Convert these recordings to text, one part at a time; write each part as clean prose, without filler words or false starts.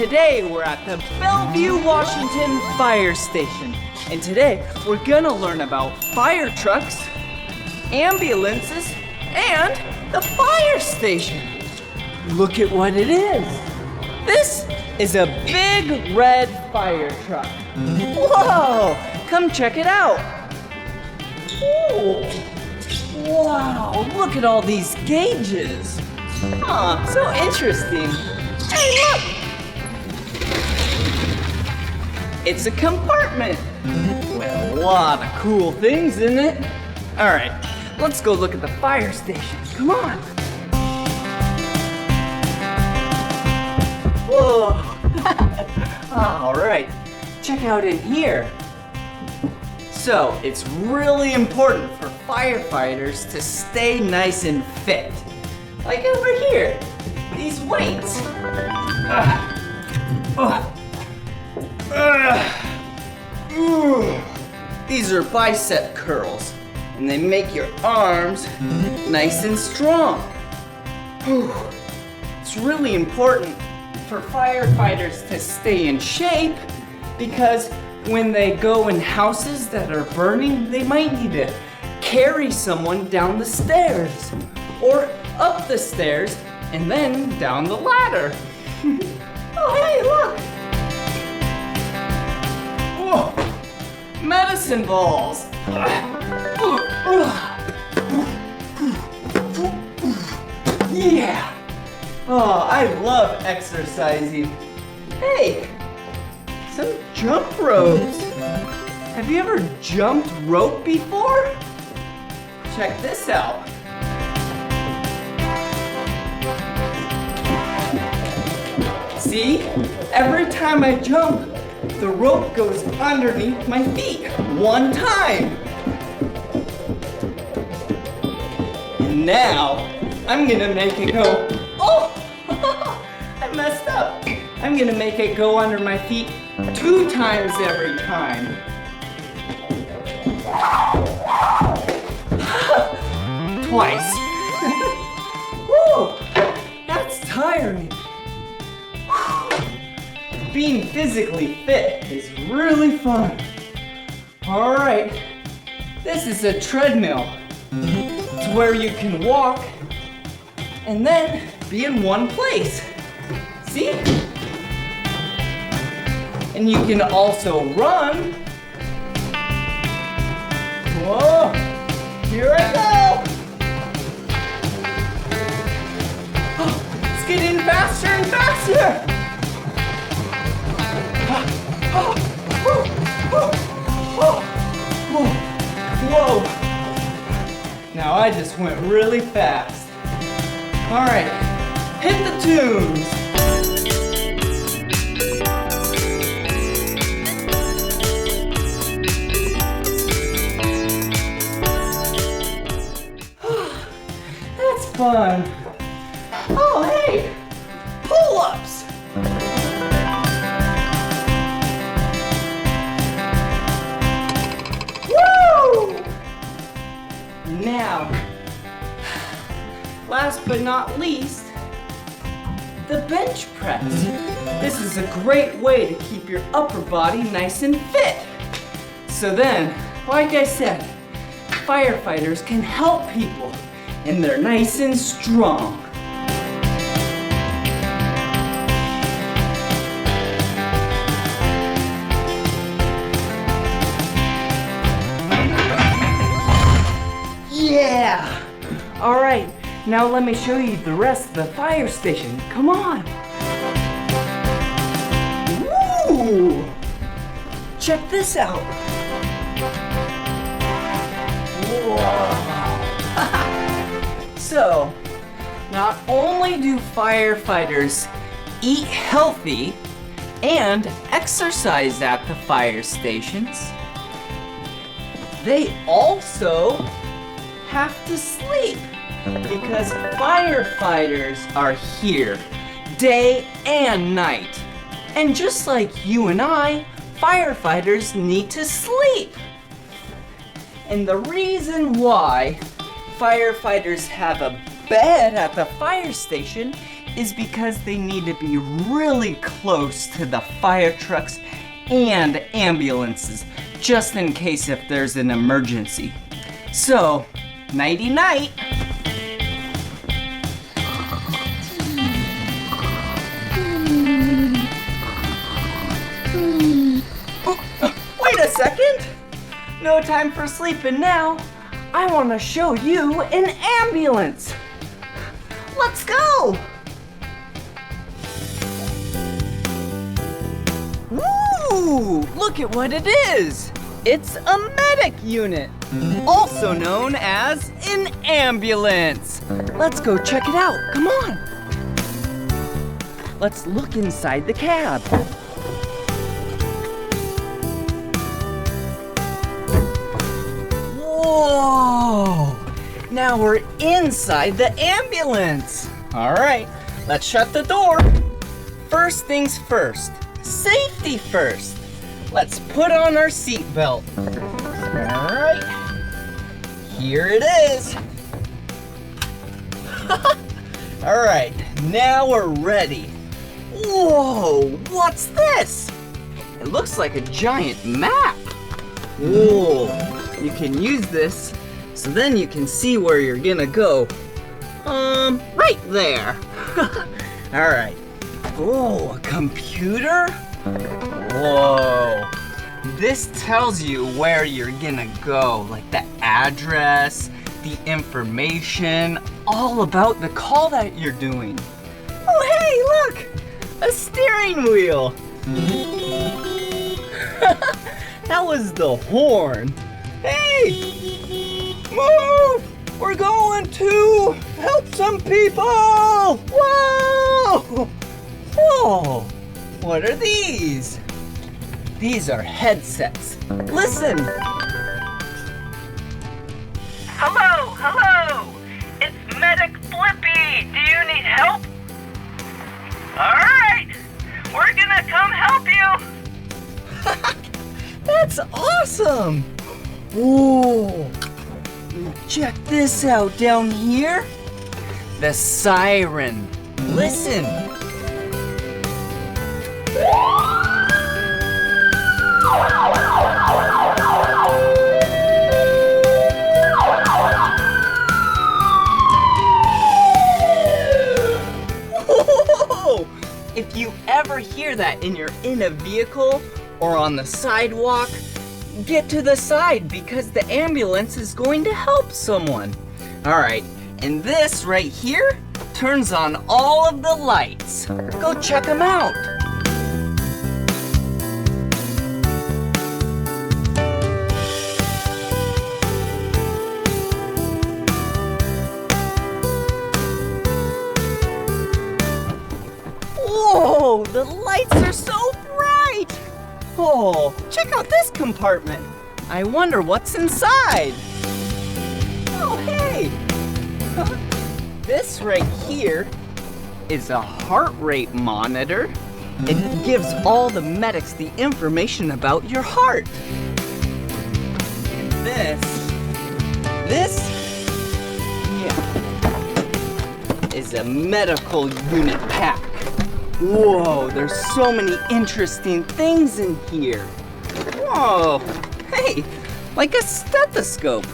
today we're at the Bellevue, Washington Fire Station. And today we're gonna learn about fire trucks, ambulances, and the fire station. Look at what it is. This is a big red fire truck. Whoa, come check it out. Ooh. Wow, look at all these gauges. Huh, so interesting. Hey, look! It's a compartment with a lot of cool things in it. All right, let's go look at the fire station. Come on. Whoa. All right, check out in here. So, it's really important for firefighters to stay nice and fit. Like over here, these weights. These are bicep curls, and they make your arms nice and strong. It's really important for firefighters to stay in shape because when they go in houses that are burning, they might need to carry someone down the stairs or up the stairs and then down the ladder. Oh, hey, look! Oh, medicine balls! Yeah! Oh, I love exercising. Hey! Some jump ropes. Have you ever jumped rope before? Check this out. See? Every time I jump, the rope goes underneath my feet. One time. And now, I'm gonna make it go. Oh! I messed up. I'm gonna make it go under my feet 2 times every time. Twice. Woo! That's tiring. Being physically fit is really fun. All right, this is a treadmill. It's where you can walk and then be in one place. See? And you can also run. Whoa, here I go. Oh, it's getting faster and faster. Whoa. Now I just went really fast. All right, hit the tunes. That's fun. Oh, hey, pull-ups. Now, last but not least, the bench press. This is a great way to keep your upper body nice and fit. So then, like I said, firefighters can help people and they're nice and strong. Yeah! All right, now let me show you the rest of the fire station. Come on. Ooh! Check this out. Whoa! So, not only do firefighters eat healthy and exercise at the fire stations, they also have to sleep because firefighters are here day and night. And just like you and I, firefighters need to sleep. And the reason why firefighters have a bed at the fire station is because they need to be really close to the fire trucks and ambulances, just in case if there's an emergency. So, nighty-night. Wait a second! No time for sleeping now. I want to show you an ambulance. Let's go! Woo! Look at what it is! It's a medic unit, also known as an ambulance. Let's go check it out. Come on. Let's look inside the cab. Whoa! Now we're inside the ambulance. All right, let's shut the door. First things first, safety first. Let's put on our seatbelt. All right, here it is. All right, now we're ready. Whoa, what's this? It looks like a giant map. Whoa, you can use this so then you can see where you're gonna go. Right there. All right. Oh, a computer? Whoa. This tells you where you're gonna go, like the address, the information, all about the call that you're doing. Oh, hey, look! A steering wheel! That was the horn. Hey! Move! We're going to help some people! Whoa! Whoa! What are these? These are headsets. Listen! Hello, hello! It's Medic Blippi! Do you need help? Alright! We're gonna come help you! That's awesome! Whoa! Check this out down here. The siren. Listen. Whoa! If you ever hear that and you're in a vehicle or on the sidewalk, get to the side because the ambulance is going to help someone. All right, and this right here turns on all of the lights. Go check them out. Whoa, the lights are so bright. Oh, check out this compartment. I wonder what's inside. Oh, hey. This right here is a heart rate monitor. It gives all the medics the information about your heart. And this is a medical unit pack. Whoa, there's so many interesting things in here. Whoa, hey, like a stethoscope.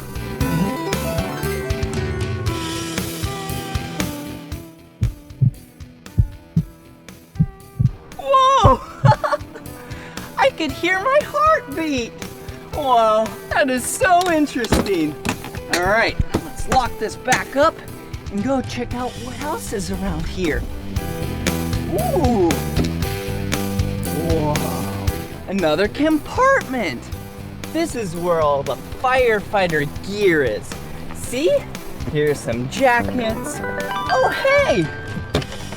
Whoa, I could hear my heartbeat. Whoa, that is so interesting. All right, let's lock this back up and go check out what else is around here. Ooh! Whoa! Another compartment! This is where all the firefighter gear is. See? Here's some jackets. Oh, hey!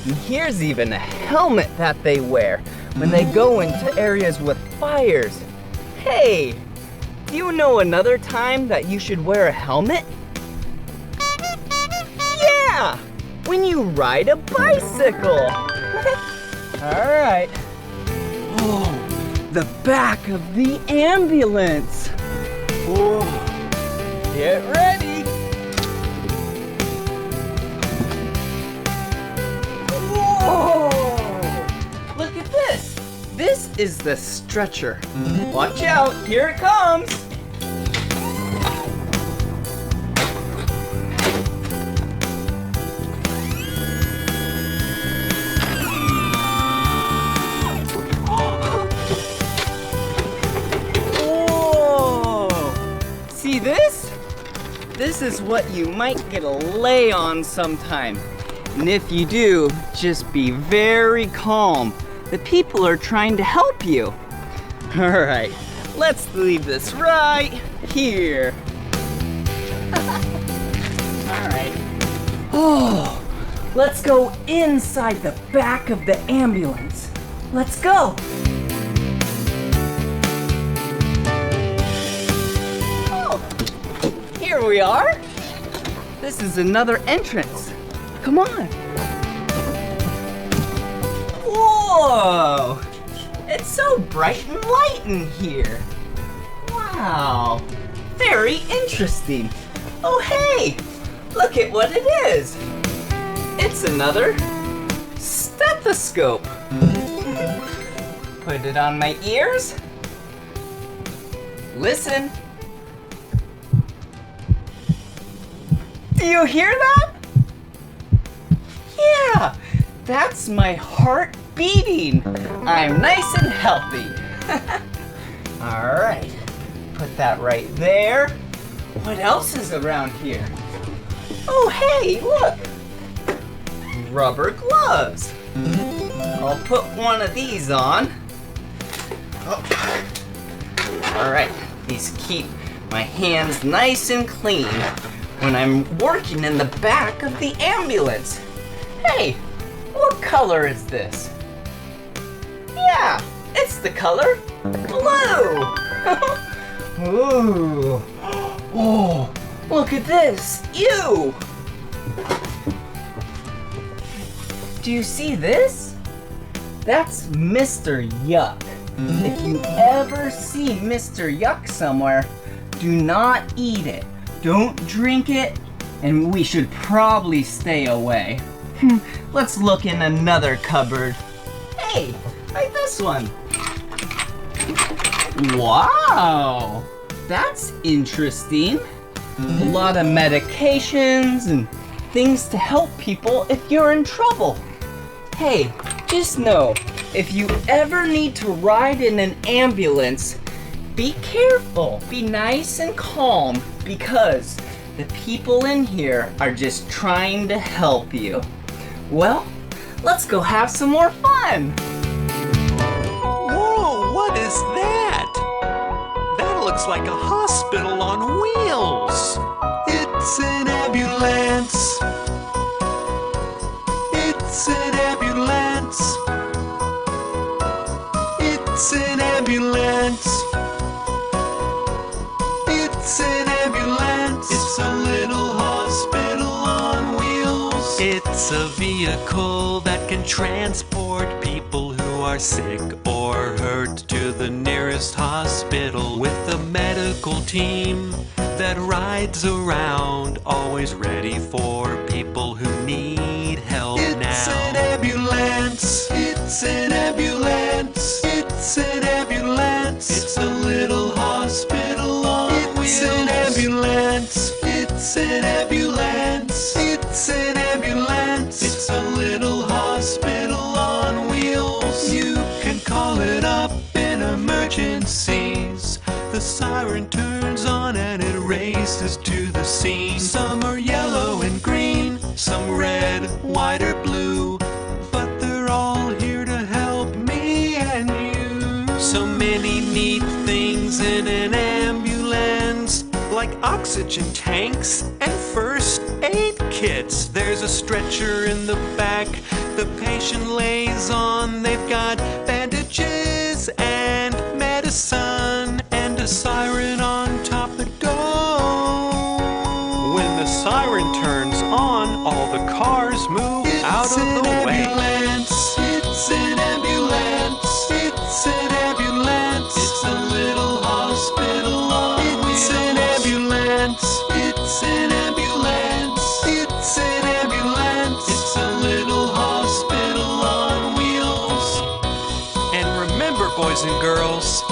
And here's even a helmet that they wear when they go into areas with fires. Hey! Do you know another time that you should wear a helmet? Yeah! When you ride a bicycle! All right. Oh, the back of the ambulance. Whoa. Get ready. this is the stretcher. Watch out, here it comes. See this? This is what you might get a lay on sometime. And if you do, just be very calm. The people are trying to help you. All right, let's leave this right here. All right. Oh, let's go inside the back of the ambulance. Let's go. Here we are. This is another entrance. Come on. Whoa! It's so bright and light in here. Wow. Very interesting. Oh, hey! Look at what it is. It's another stethoscope. Put it on my ears. Listen. Do you hear that? Yeah, that's my heart beating. I'm nice and healthy. All right, put that right there. What else is around here? Oh, hey, look. Rubber gloves. I'll put one of these on. Oh. All right, these keep my hands nice and clean when I'm working in the back of the ambulance. Hey, what color is this? Yeah, it's the color blue. Ooh. Oh, look at this. Ew. Do you see this? That's Mr. Yuck. If you ever see Mr. Yuck somewhere, do not eat it. Don't drink it, and we should probably stay away. Let's look in another cupboard. Hey, like this one. Wow, that's interesting. A lot of medications and things to help people if you're in trouble. Hey, just know, if you ever need to ride in an ambulance, be careful, be nice and calm, because the people in here are just trying to help you. Well, let's go have some more fun. Whoa, what is that? That looks like a hospital on wheels. It's an ambulance. It's an ambulance. It's an ambulance. It's an ambulance. It's a little hospital on wheels. It's a vehicle that can transport people who are sick or hurt to the nearest hospital, with a medical team that rides around, always ready for people who need help now. It's an ambulance. It's an ambulance. It's an ambulance. It's a little hospital on wheels. It's an ambulance. It's an ambulance. It's an ambulance. It's a little hospital on wheels. You can call it up in emergencies. The siren turns on and it races to the scene. Some are yellow and green, some red, white or blue, but they're all here to help me and you. So many neat things in an ambulance, like oxygen tanks and first aid kits. There's a stretcher in the back the patient lays on. They've got bandages and medicine and a siren on top the go. When the siren turns on, all the cars move out of the way. It's an ambulance. It's an ambulance. It's a little hospital on wheels. It's an ambulance. It's an ambulance. It's an ambulance. It's a little hospital on wheels. And remember and girls.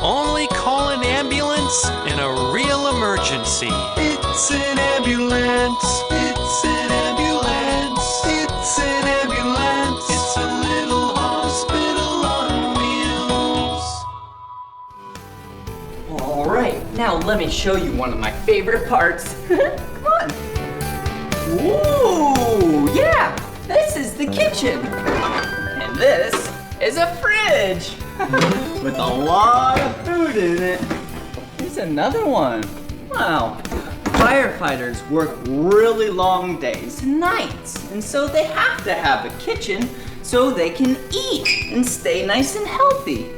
Only call an ambulance in a real emergency. It's an ambulance. It's an ambulance. It's an ambulance. It's a little hospital on wheels. All right, now let me show you one of my favorite parts. Come on. Ooh, yeah, this is the kitchen. And this is a fridge with a lot of food in it. Here's another one. Wow. Firefighters work really long days and nights, and so they have to have a kitchen so they can eat and stay nice and healthy.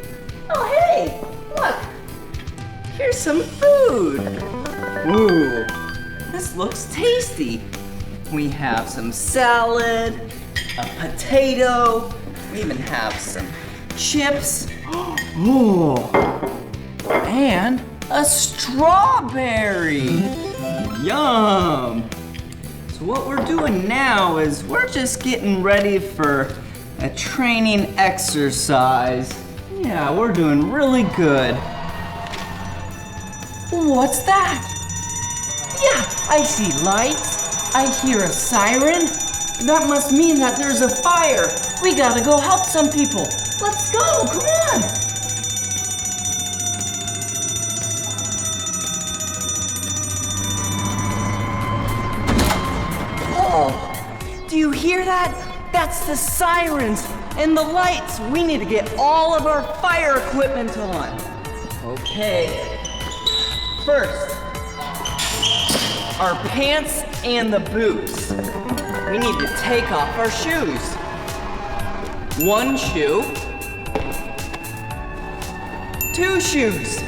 Oh, hey, look. Here's some food. Ooh, this looks tasty. We have some salad, a potato, we even have some chips. Ooh, and a strawberry. Yum. So what we're doing now is we're just getting ready for a training exercise. Yeah, we're doing really good. What's that? Yeah, I see lights. I hear a siren. That must mean that there's a fire. We gotta go help some people. Let's go, come on. Oh, do you hear that? That's the sirens and the lights. We need to get all of our fire equipment on. Okay. First, our pants and the boots. We need to take off our shoes. One shoe. Two shoes.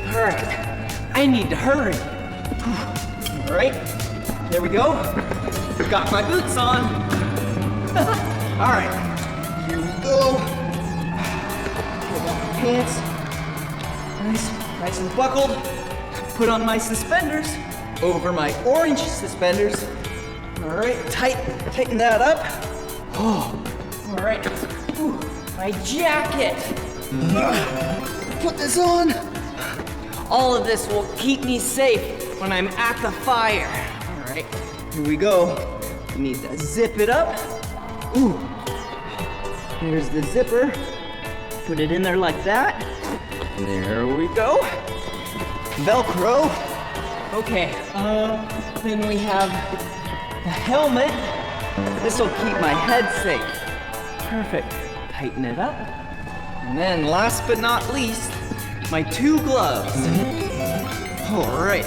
All right, I need to hurry. All right, there we go. Got my boots on. All right, here we go. Pull on my pants. Nice and buckled. Put on my suspenders over my orange suspenders. All right, tighten that up. Oh, all right. Ooh, my jacket. Put this on. All of this will keep me safe when I'm at the fire. All right, here we go. You need to zip it up. Ooh, here's the zipper. Put it in there like that. There we go. Velcro. Okay, then we have the helmet. This will keep my head safe. Perfect. Tighten it up. And then last but not least, my two gloves. All right.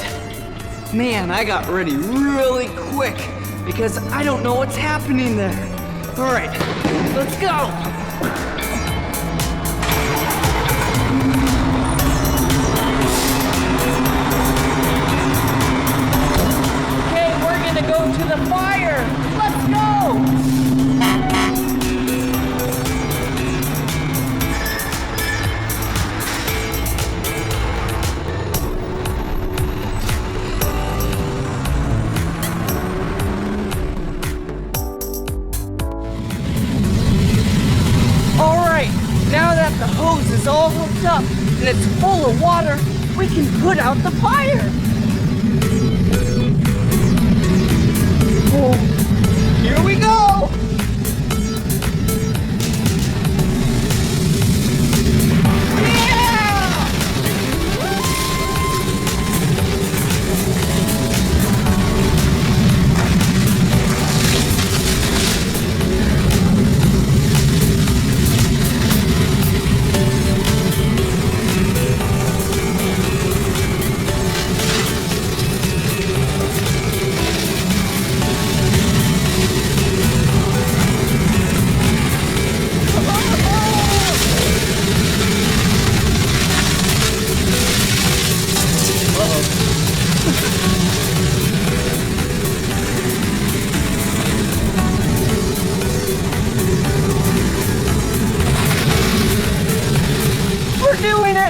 Man, I got ready really quick because I don't know what's happening there. All right, let's go. Go to the fire! Let's go! All right, now that the hose is all hooked up and it's full of water, we can put out the fire. Oh, here we go!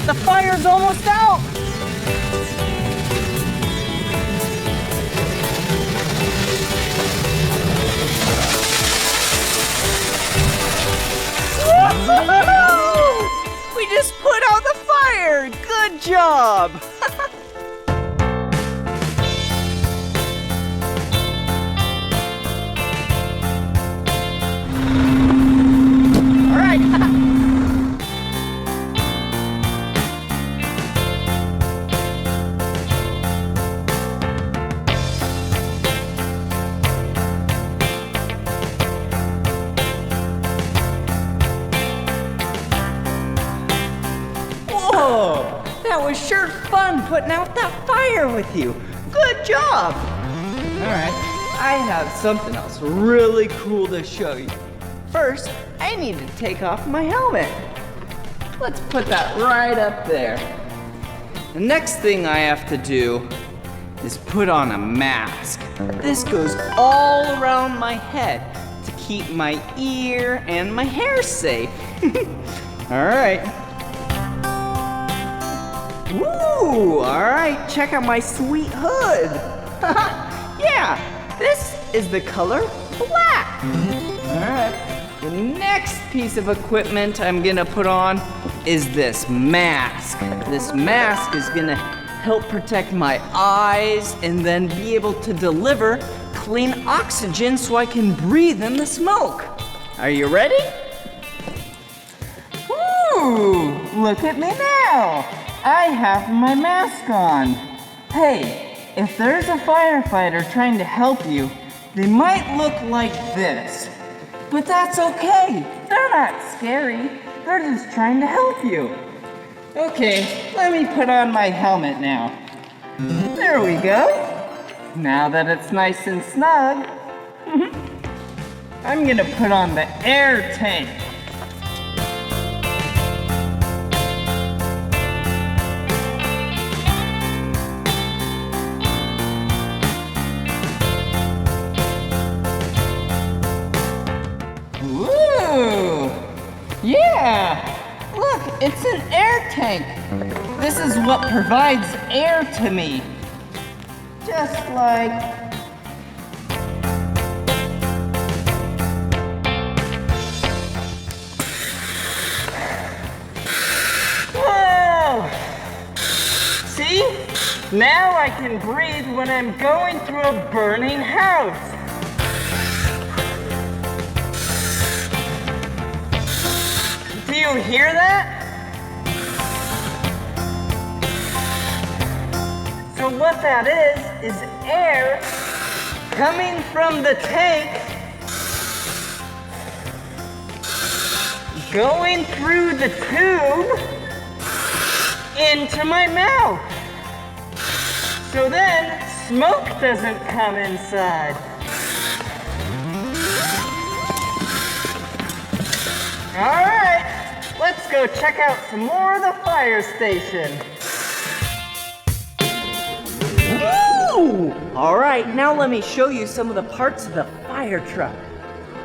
The fire's almost out! We just put out the fire! Good job! All right. Whoa, that was sure fun putting out that fire with you. Good job. All right, I have something else really cool to show you. First, I need to take off my helmet. Let's put that right up there. The next thing I have to do is put on a mask. This goes all around my head to keep my ear and my hair safe. All right. Woo! All right, check out my sweet hood. Yeah, this is the color black. All right. The next piece of equipment I'm gonna put on is this mask. This mask is gonna help protect my eyes and then be able to deliver clean oxygen so I can breathe in the smoke. Are you ready? Ooh, look at me now. I have my mask on. Hey, if there's a firefighter trying to help you, they might look like this. But that's okay. They're not scary. They're just trying to help you. Okay, let me put on my helmet now. There we go. Now that it's nice and snug, I'm gonna put on the air tank. Yeah! Look, it's an air tank. This is what provides air to me. Just like... Whoa! See? Now I can breathe when I'm going through a burning house. Do you hear that? So what that is air coming from the tank, going through the tube into my mouth. So then smoke doesn't come inside. All right, let's go check out some more of the fire station. Woo! All right, now let me show you some of the parts of the fire truck.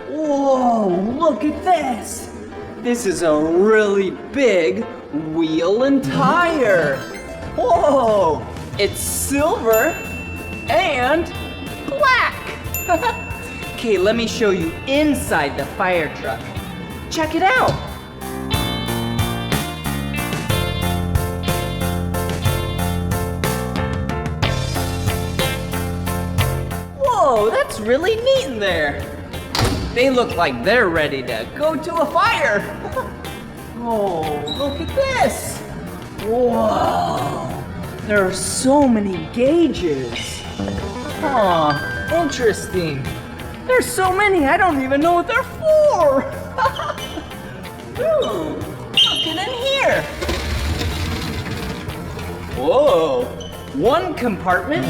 Whoa, look at this. This is a really big wheel and tire. Whoa, it's silver and black. Okay, let me show you inside the fire truck. Check it out. Whoa, that's really neat in there. They look like they're ready to go to a fire. Oh, look at this. Whoa, there are so many gauges. Huh, interesting. There's so many, I don't even know what they're for. Ooh, look at in here. Whoa, one compartment.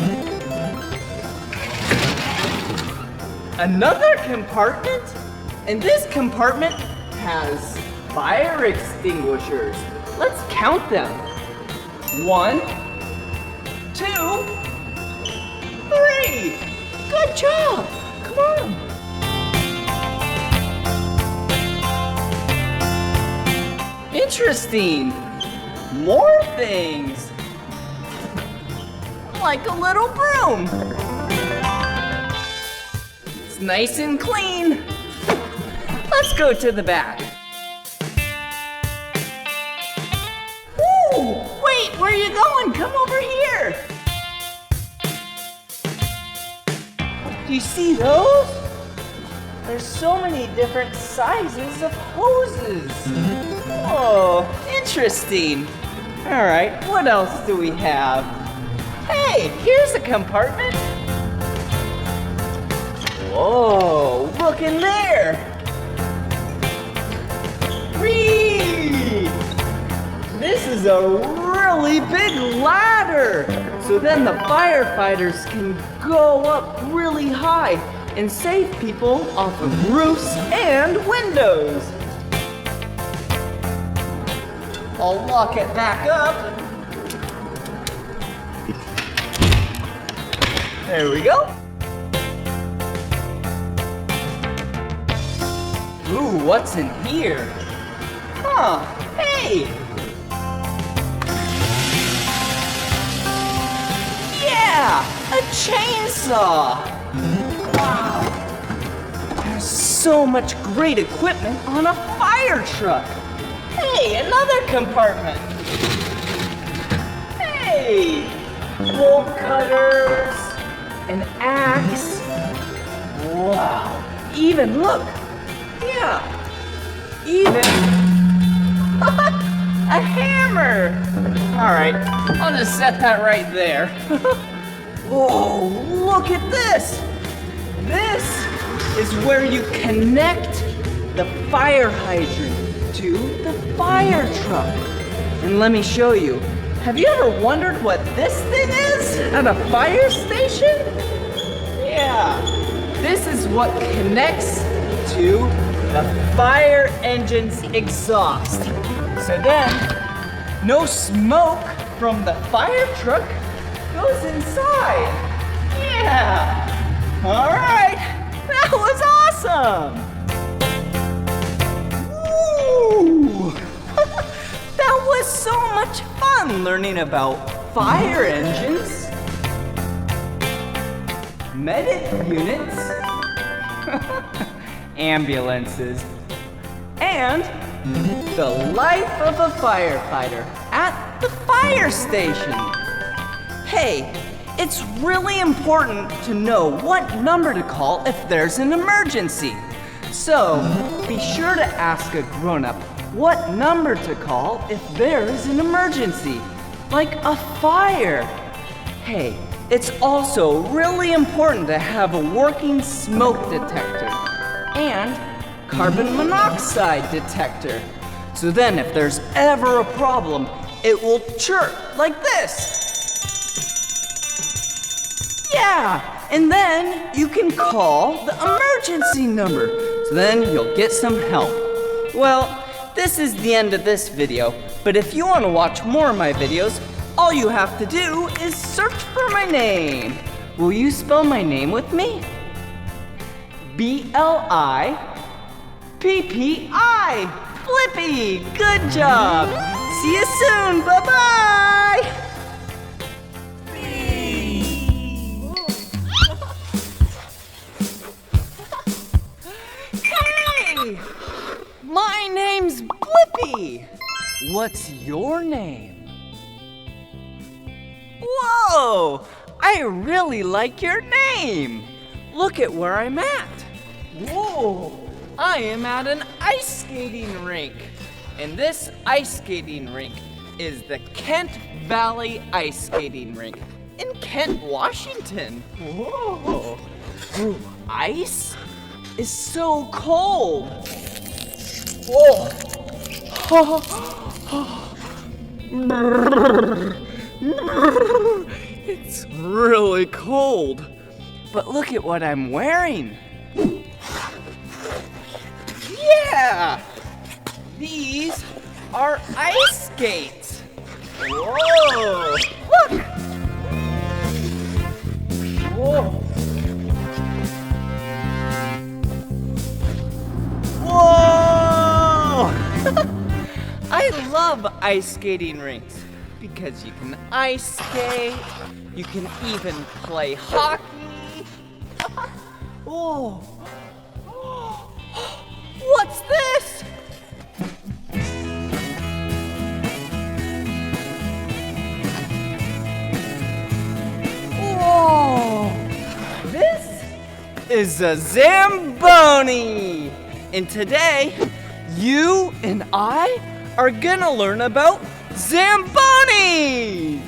Another compartment, and this compartment has fire extinguishers. Let's count them. 1, 2, 3. Good job. Come on. Interesting. More things. Like a little broom. It's nice and clean. Let's go to the back. Whoa! Wait, where are you going? Come over here. Do you see those? There's so many different sizes of hoses. Oh, interesting. All right, what else do we have? Hey, here's a compartment. Whoa, look in there. Whee! This is a really big ladder. So then the firefighters can go up really high and save people off of roofs and windows. I'll lock it back up. There we go. Ooh, what's in here? Huh, hey! Yeah, a chainsaw! Wow! There's so much great equipment on a fire truck. Hey, another compartment. Hey! Bolt cutters, an axe. Wow! Even look! Yeah! Even a hammer! Alright, I'll just set that right there. Whoa, look at this! This is where you connect the fire hydrant to the fire truck. And let me show you. Have you ever wondered what this thing is at a fire station? Yeah, this is what connects to the fire engine's exhaust. So then, no smoke from the fire truck goes inside. Yeah! All right, that was awesome! Woo! That was so much fun learning about fire engines, medic units, ambulances, and the life of a firefighter at the fire station. Hey, it's really important to know what number to call if there's an emergency. So, be sure to ask a grown-up what number to call if there is an emergency, like a fire. Hey, it's also really important to have a working smoke detector and carbon monoxide detector. So then if there's ever a problem, it will chirp like this. Yeah, and then you can call the emergency number. So then you'll get some help. Well, this is the end of this video, but if you want to watch more of my videos, all you have to do is search for my name. Will you spell my name with me? B-L-I-P-P-I. Blippi, good job. See you soon, bye-bye. Hey, my name's Blippi. What's your name? Whoa, I really like your name. Look at where I'm at. Whoa, I am at an ice skating rink. And this ice skating rink is the Kent Valley Ice Skating Rink in Kent, Washington. Whoa, ooh, ice is so cold. Whoa. It's really cold. But look at what I'm wearing. Yeah! These are ice skates. Whoa! Look! Whoa! Whoa! I love ice skating rinks because you can ice skate, you can even play hockey. Whoa! What's this? is a Zamboni. And today, you and I are gonna learn about Zambonis.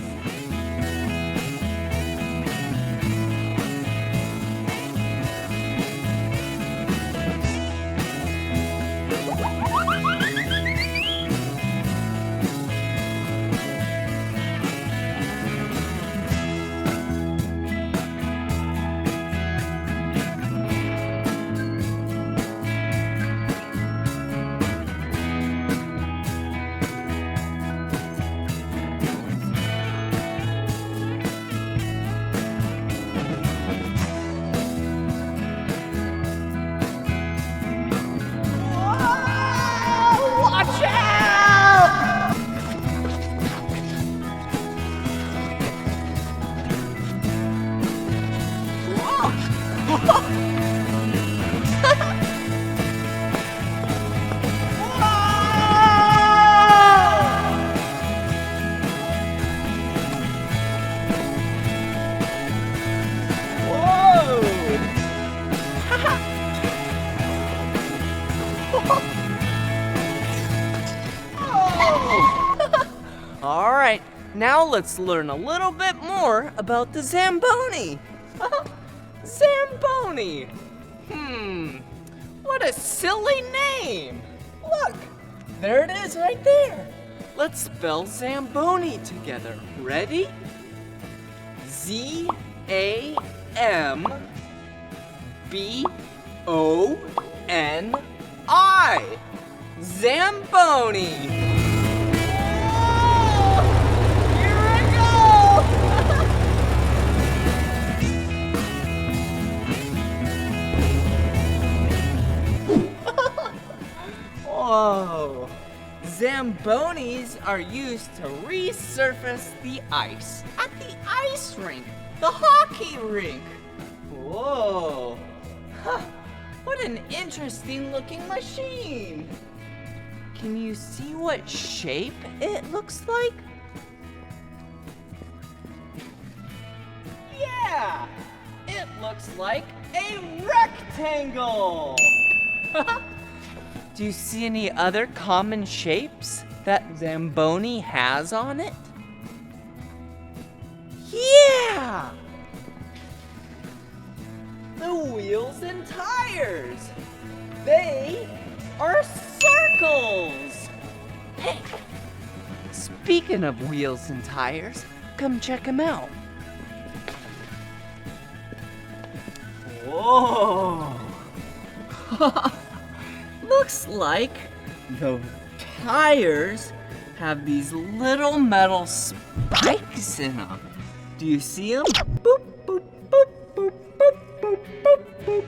Watch out! All right, now let's learn a little bit more about the Zamboni. Zamboni. What a silly name. Look, there it is right there. Let's spell Zamboni together. Ready? Z-A-M-B-O-N-I. Zamboni. Whoa! Zambonis are used to resurface the ice at the ice rink, the hockey rink. Whoa! What an interesting looking machine. Can you see what shape it looks like? Yeah! It looks like a rectangle! Do you see any other common shapes that Zamboni has on it? Yeah! The wheels and tires. They are circles. Hey, speaking of wheels and tires, come check them out. Whoa! Looks like the tires have these little metal spikes in them. Do you see them? Boop, boop, boop, boop, boop, boop, boop, boop.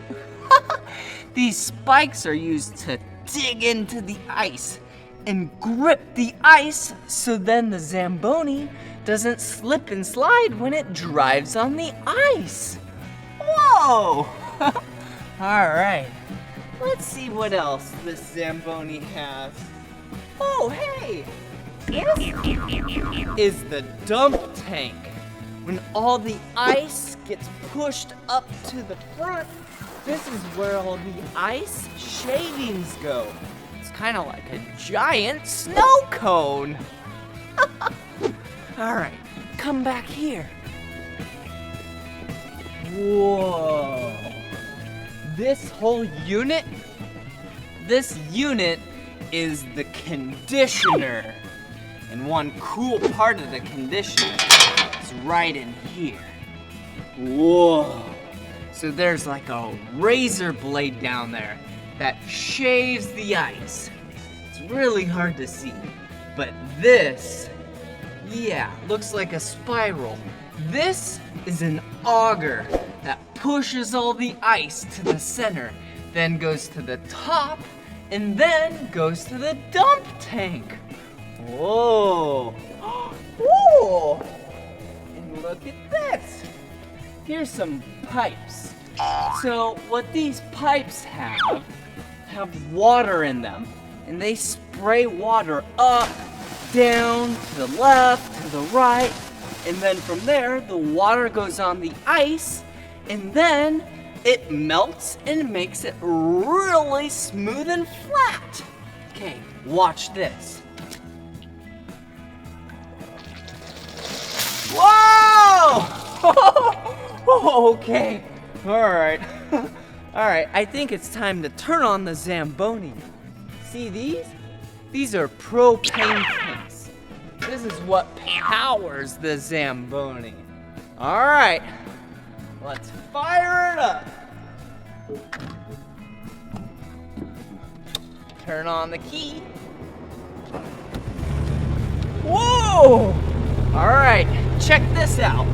These spikes are used to dig into the ice and grip the ice so then the Zamboni doesn't slip and slide when it drives on the ice. Whoa! All right. Let's see what else this Zamboni has. Oh, hey! This is the dump tank. When all the ice gets pushed up to the front, this is where all the ice shavings go. It's kind of like a giant snow cone. All right, come back here. Whoa. This whole unit, this unit is the conditioner. And one cool part of the conditioner is right in here. Whoa. So there's like a razor blade down there that shaves the ice. It's really hard to see. But this, yeah, looks like a spiral. This is an auger that pushes all the ice to the center, then goes to the top, and then goes to the dump tank. Whoa. Whoa. And look at this. Here's some pipes. So what these pipes have water in them, and they spray water up, down, to the left, to the right, and then from there, the water goes on the ice, and then it melts and makes it really smooth and flat. Okay, watch this. Whoa! Okay, all right. All right, I think it's time to turn on the Zamboni. See these? These are propane tanks. This is what powers the Zamboni. All right, let's fire it up. Turn on the key. Whoa! All right, check this out.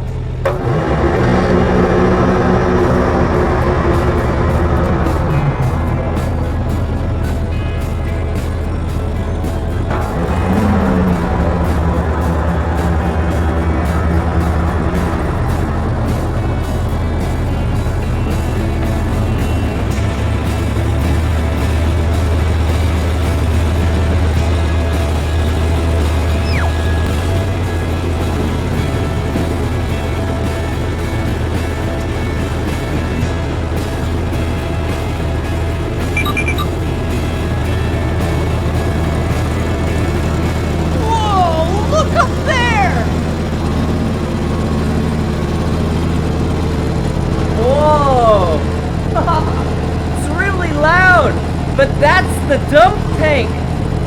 But that's the dump tank.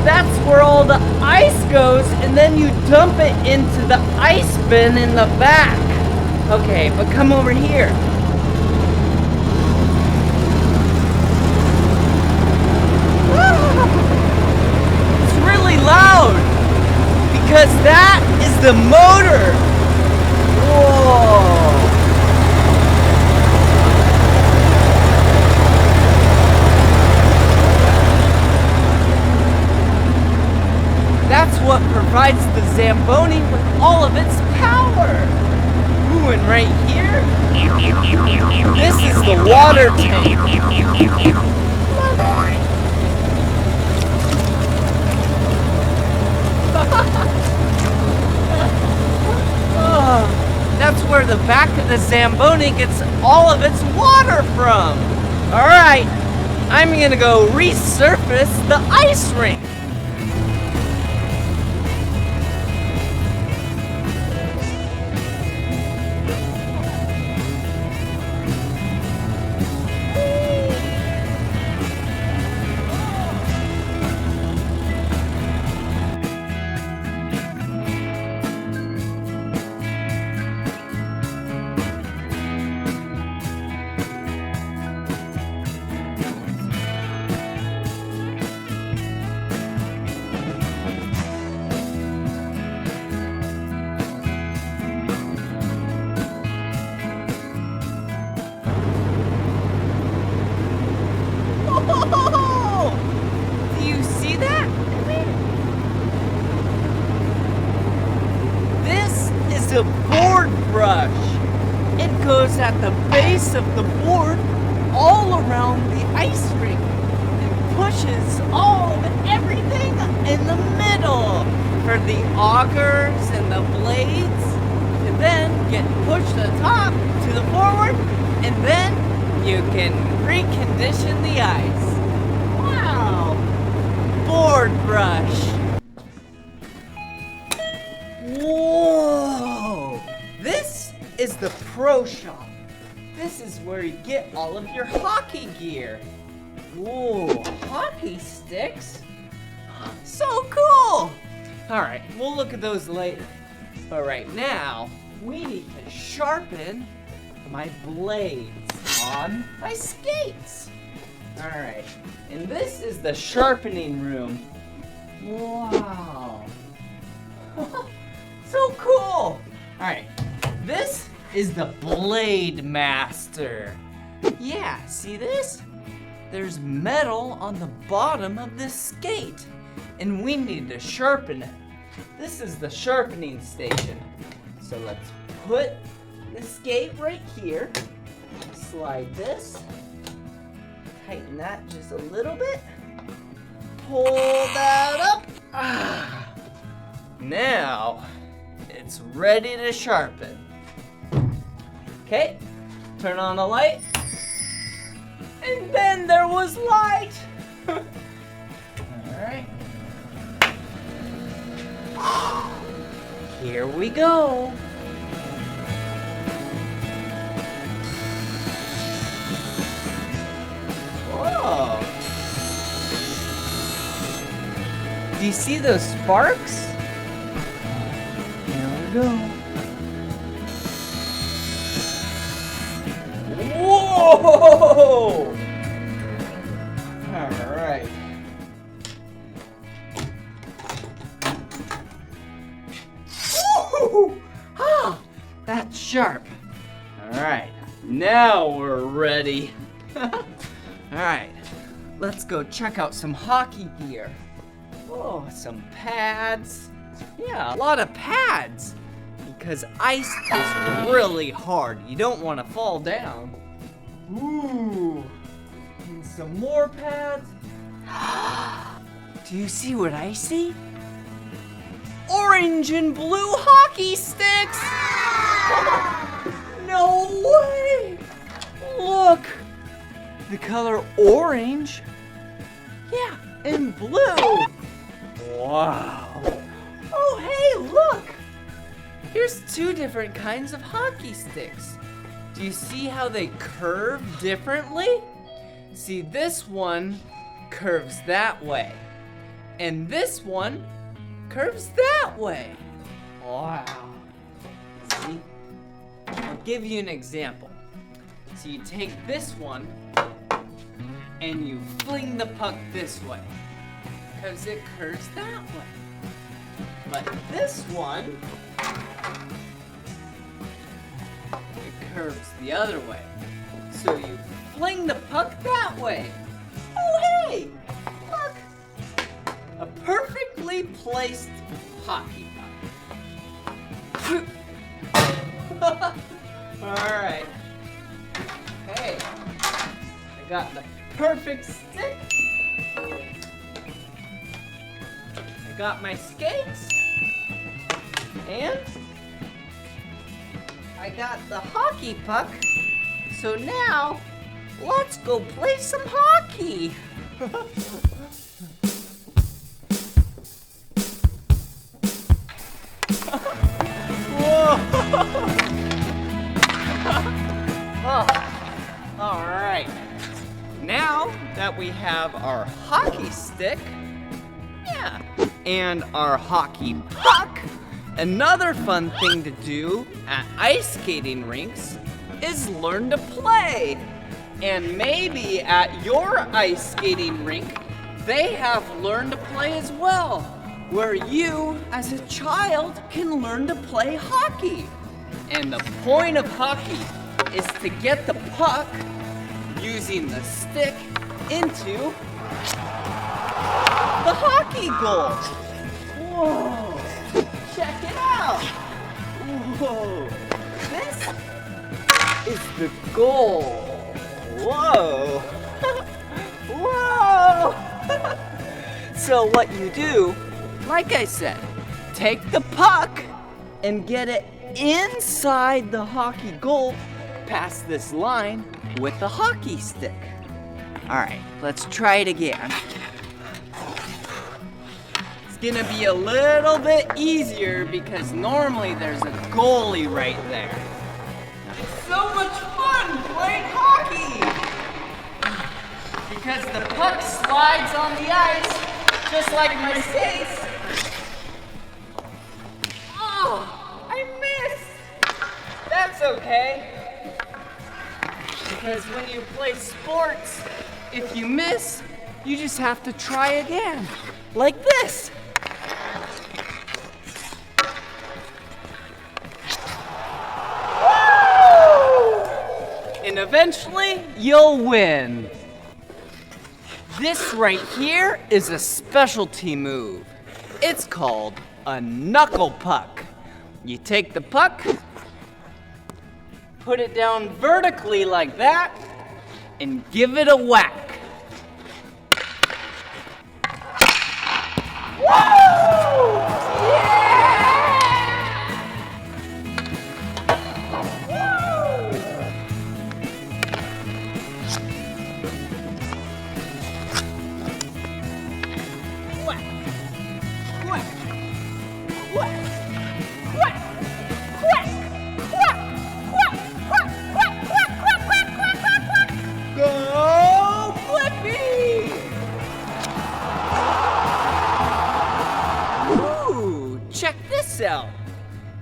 That's where all the ice goes, and then you dump it into the ice bin in the back. Okay, but come over here. It's really loud because that is the motor. Whoa. That's what provides the Zamboni with all of its power. Ooh, and right here, this is the water tank. That's where the back of the Zamboni gets all of its water from. All right, I'm gonna go resurface the ice rink. Do you see that? This is a board brush. It goes at the base of the board all around the ice rink and pushes all of everything in the middle for the augers and the blades to then get pushed to the top to the forward, and then you can recondition the ice. Wow! Board brush. Whoa! This is the pro shop. This is where you get all of your hockey gear. Whoa, hockey sticks? So cool! Alright, we'll look at those later. But right now, we need to sharpen my blades on my skates. Alright, and this is the sharpening room. Wow. So cool! Alright, this is the Blade Master. Yeah, see this? There's metal on the bottom of this skate, and we need to sharpen it. This is the sharpening station. So let's put the skate right here. Slide this. Tighten that just a little bit. Pull that up. Ah. Now, it's ready to sharpen. Okay, turn on the light. And then there was light. All right. Here we go. Whoa. Do you see those sparks? Here we go. Whoa! All right. Woo! Ah, that's sharp. All right, now we're ready. All right, let's go check out some hockey gear. Oh, some pads. Yeah, a lot of pads. Because ice is really hard. You don't want to fall down. Ooh. And some more pads. Do you see what I see? Orange and blue hockey sticks! No way! Look! The color orange. Yeah, and blue. Wow. Oh, hey, look! Here's two different kinds of hockey sticks. Do you see how they curve differently? See, this one curves that way. And this one curves that way. Wow. See? I'll give you an example. So you take this one and you fling the puck this way because it curves that way. But this one, it curves the other way. So you fling the puck that way. Oh, hey, look, a perfectly placed hockey puck. All right. Hey, I got the perfect stick. I got my skates. And I got the hockey puck. So now, let's go play some hockey. Whoa! Oh, all right. Now that we have our hockey stick, yeah, and our hockey puck, another fun thing to do at ice skating rinks is learn to play. And maybe at your ice skating rink, they have learn to play as well, where you, as a child, can learn to play hockey. And the point of hockey is to get the puck using the stick into the hockey goal. Whoa, check it out. Whoa, this is the goal. Whoa, whoa. So what you do, like I said, take the puck and get it inside the hockey goal past this line with the hockey stick. All right, let's try it again. It's gonna be a little bit easier because normally there's a goalie right there. It's so much fun playing hockey! Because the puck slides on the ice just like my skates. Oh, I missed! That's okay. Because when you play sports, if you miss, you just have to try again. Like this. Woo! And eventually, you'll win. This right here is a specialty move. It's called a knuckle puck. You take the puck, put it down vertically like that, and give it a whack. Woo! Yeah! Woo!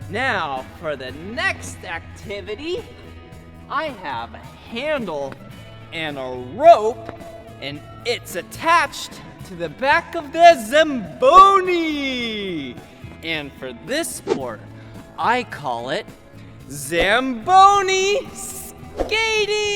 Now, for the next activity, I have a handle and a rope, and it's attached to the back of the Zamboni. And for this sport, I call it Zamboni skating.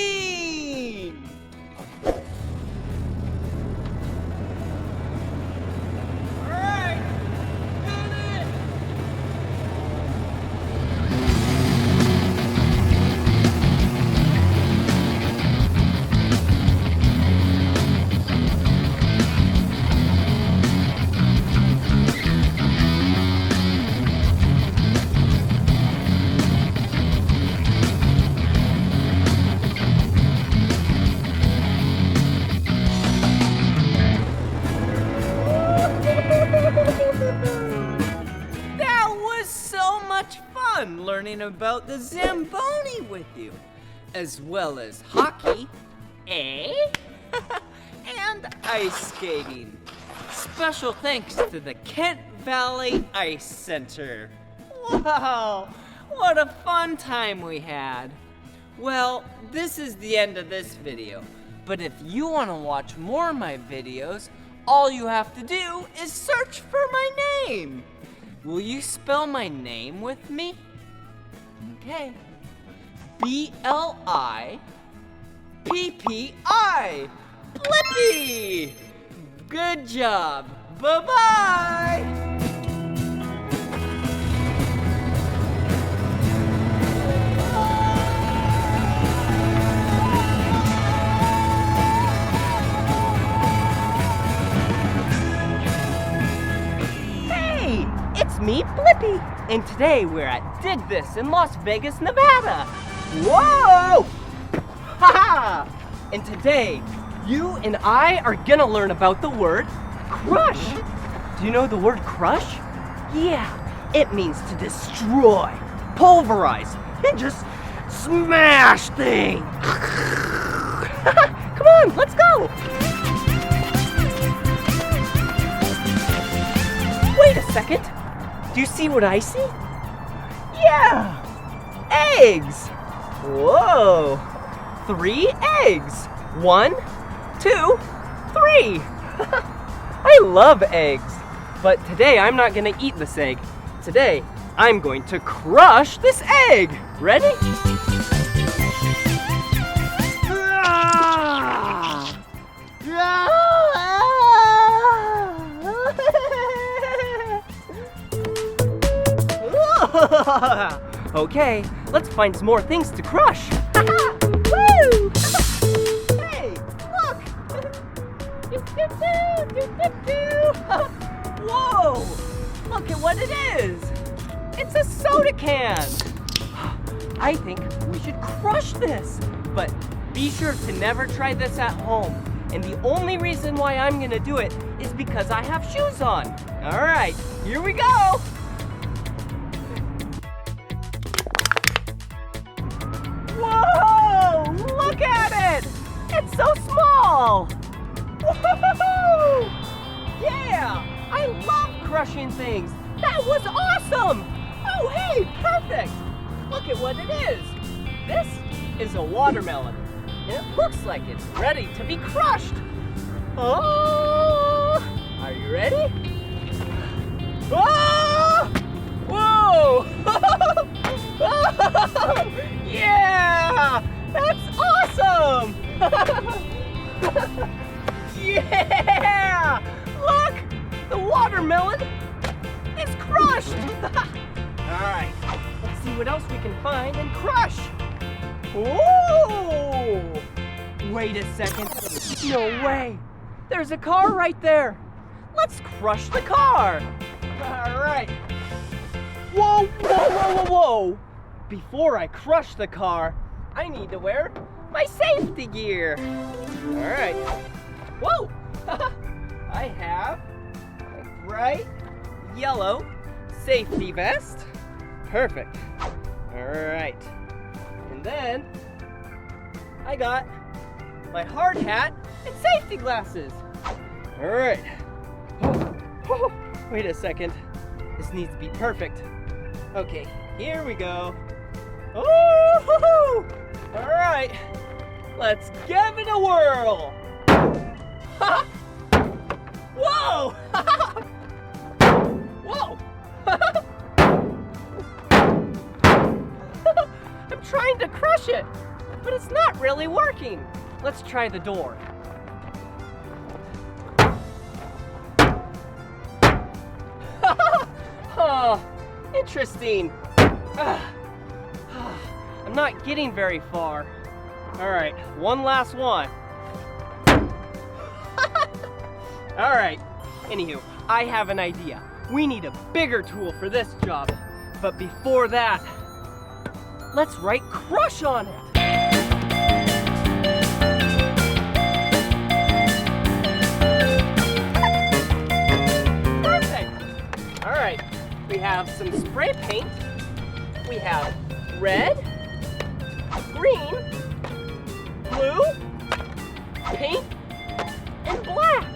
That was so much fun learning about the Zamboni with you, as well as hockey, and ice skating. Special thanks to the Kent Valley Ice Center. Wow, what a fun time we had. Well, this is the end of this video, but if you want to watch more of my videos, all you have to do is search for my name. Will you spell my name with me? Okay. B-L-I-P-P-I. Blippi! Good job. Bye-bye! It's me, Blippi, and today we're at Dig This in Las Vegas, Nevada. Whoa! Ha-ha! And today, you and I are gonna learn about the word crush. Do you know the word crush? Yeah, it means to destroy, pulverize, and just smash things. Come on, let's go. Wait a second. Do you see what I see? Yeah! Eggs! Whoa! 3 eggs! 1, 2, 3! I love eggs! But today I'm not gonna eat this egg. Today I'm going to crush this egg! Ready? Okay, let's find some more things to crush. Woo! Hey, look! Whoa! Look at what it is. It's a soda can. I think we should crush this. But be sure to never try this at home. And the only reason why I'm gonna do it is because I have shoes on. All right, here we go. Whoa! Look at it! It's so small! Woo-hoo-hoo! Yeah! I love crushing things! That was awesome! Oh, hey, perfect! Look at what it is! This is a watermelon, and it looks like it's ready to be crushed! Oh! Are you ready? Oh! Whoa! Yeah! That's awesome! Yeah! Look! The watermelon is crushed! Alright, let's see what else we can find and crush! Whoa! Wait a second. No way! There's a car right there! Let's crush the car! Alright. Whoa, whoa, whoa, whoa, whoa! Before I crush the car, I need to wear my safety gear. All right. Whoa! I have a bright yellow safety vest. Perfect. All right. And then I got my hard hat and safety glasses. All right. Wait a second. This needs to be perfect. Okay, Here we go. Oh! All right, let's give it a whirl. Whoa! Whoa! I'm trying to crush it, but it's not really working. Let's try the door. Oh, interesting. I'm not getting very far. All right, one last one. All right, anywho, I have an idea. We need a bigger tool for this job. But before that, let's write crush on it. Perfect. All right, we have some spray paint. We have red, green, blue, pink, and black.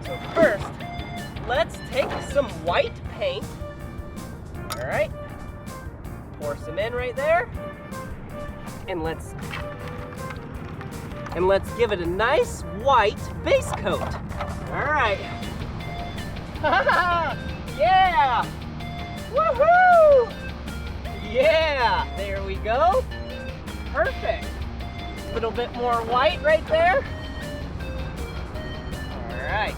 So first, let's take some white paint. All right, pour some in right there. And let's give it a nice white base coat. All right. Yeah! Woohoo! Yeah, there we go. Perfect. A little bit more white right there. All right.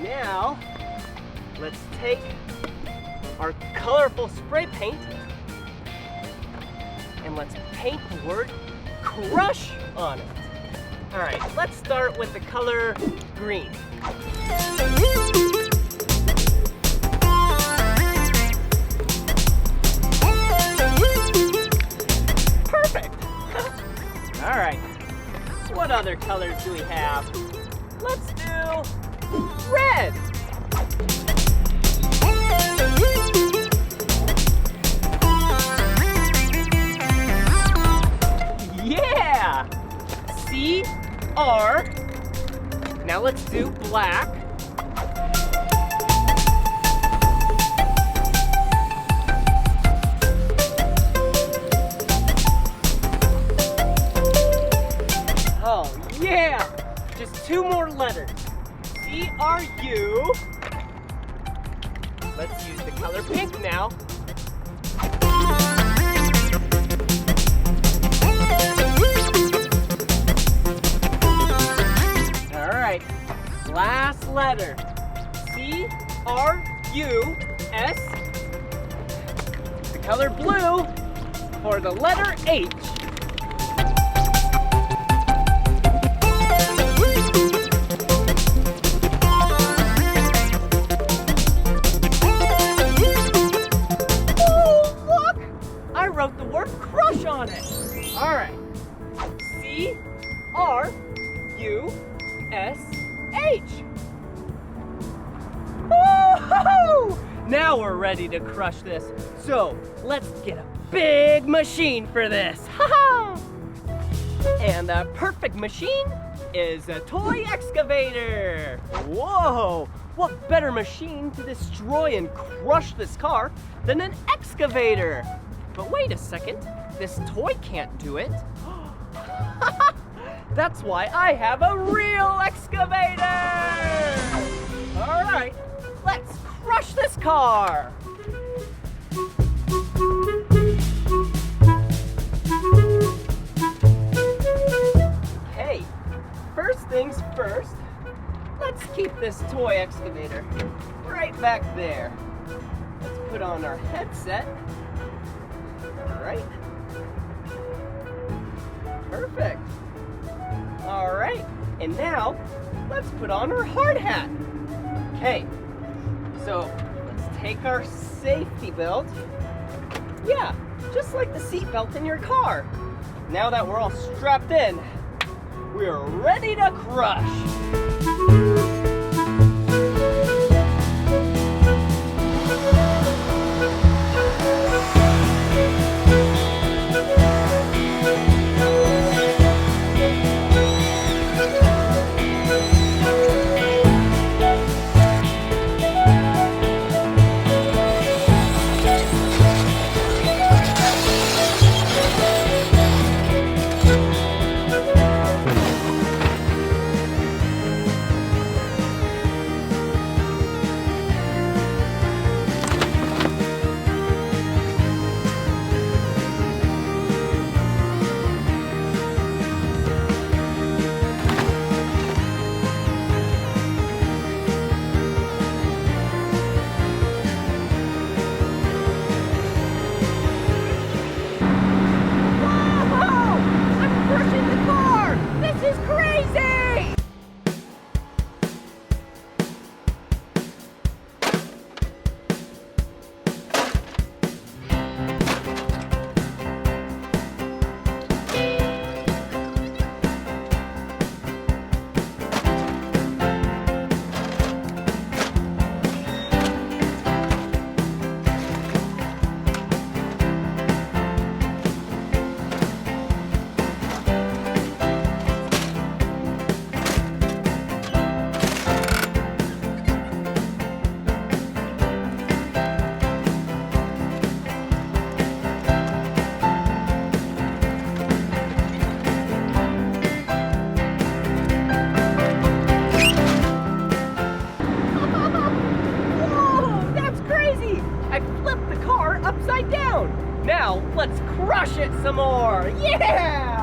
Now, let's take our colorful spray paint and let's paint the word crush on it. All right, let's start with the color green. Perfect. All right, what other colors do we have? Let's do red. Yeah! C-R. Now let's do black. Oh, yeah! Just two more letters. C-R-U. Let's use the color pink now. All right, last letter. C-R-U-S. The color blue for the letter H. Wrote the word crush on it. All right. C-R-U-S-H. Woo-hoo! Now we're ready to crush this. So let's get a big machine for this. Ha-ha! And the perfect machine is a toy excavator. Whoa! What better machine to destroy and crush this car than an excavator? But wait a second, this toy can't do it. That's why I have a real excavator! All right, let's crush this car. Okay, first things first, let's keep this toy excavator right back there. Let's put on our headset. All right. Perfect. All right, and now let's put on our hard hat. Okay, so let's take our safety belt. Yeah, just like the seat belt in your car. Now that we're all strapped in, we're ready to crush. Now, let's crush it some more! Yeah!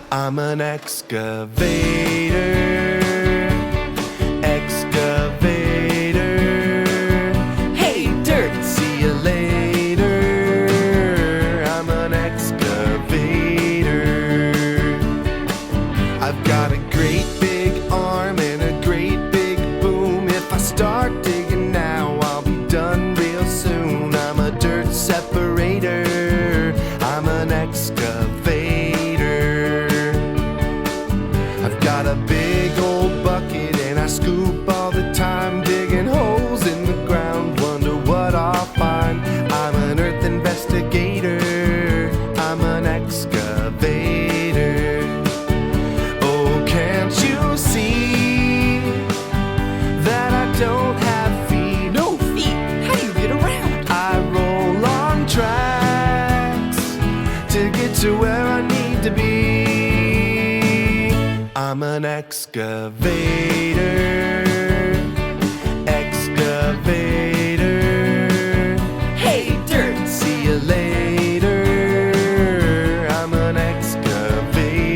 I'm an excavator, excavator. Hey, dirt, see you later. I'm an excavator. I've got a great big arm and a great big boom. If I start digging now, I'll be done real soon. I'm a dirt separator. I'm an excavator. I've got a big old bucket and I scoop all the time, digging holes in the ground, wonder what I'll find. I'm an earth investigator, I'm an excavator. Oh, can't you see that I don't have feet? No feet? How do you get around? I roll on tracks to get to where I need to be. I'm an excavator, excavator. Hey, dirt, see you later. I'm an excavator.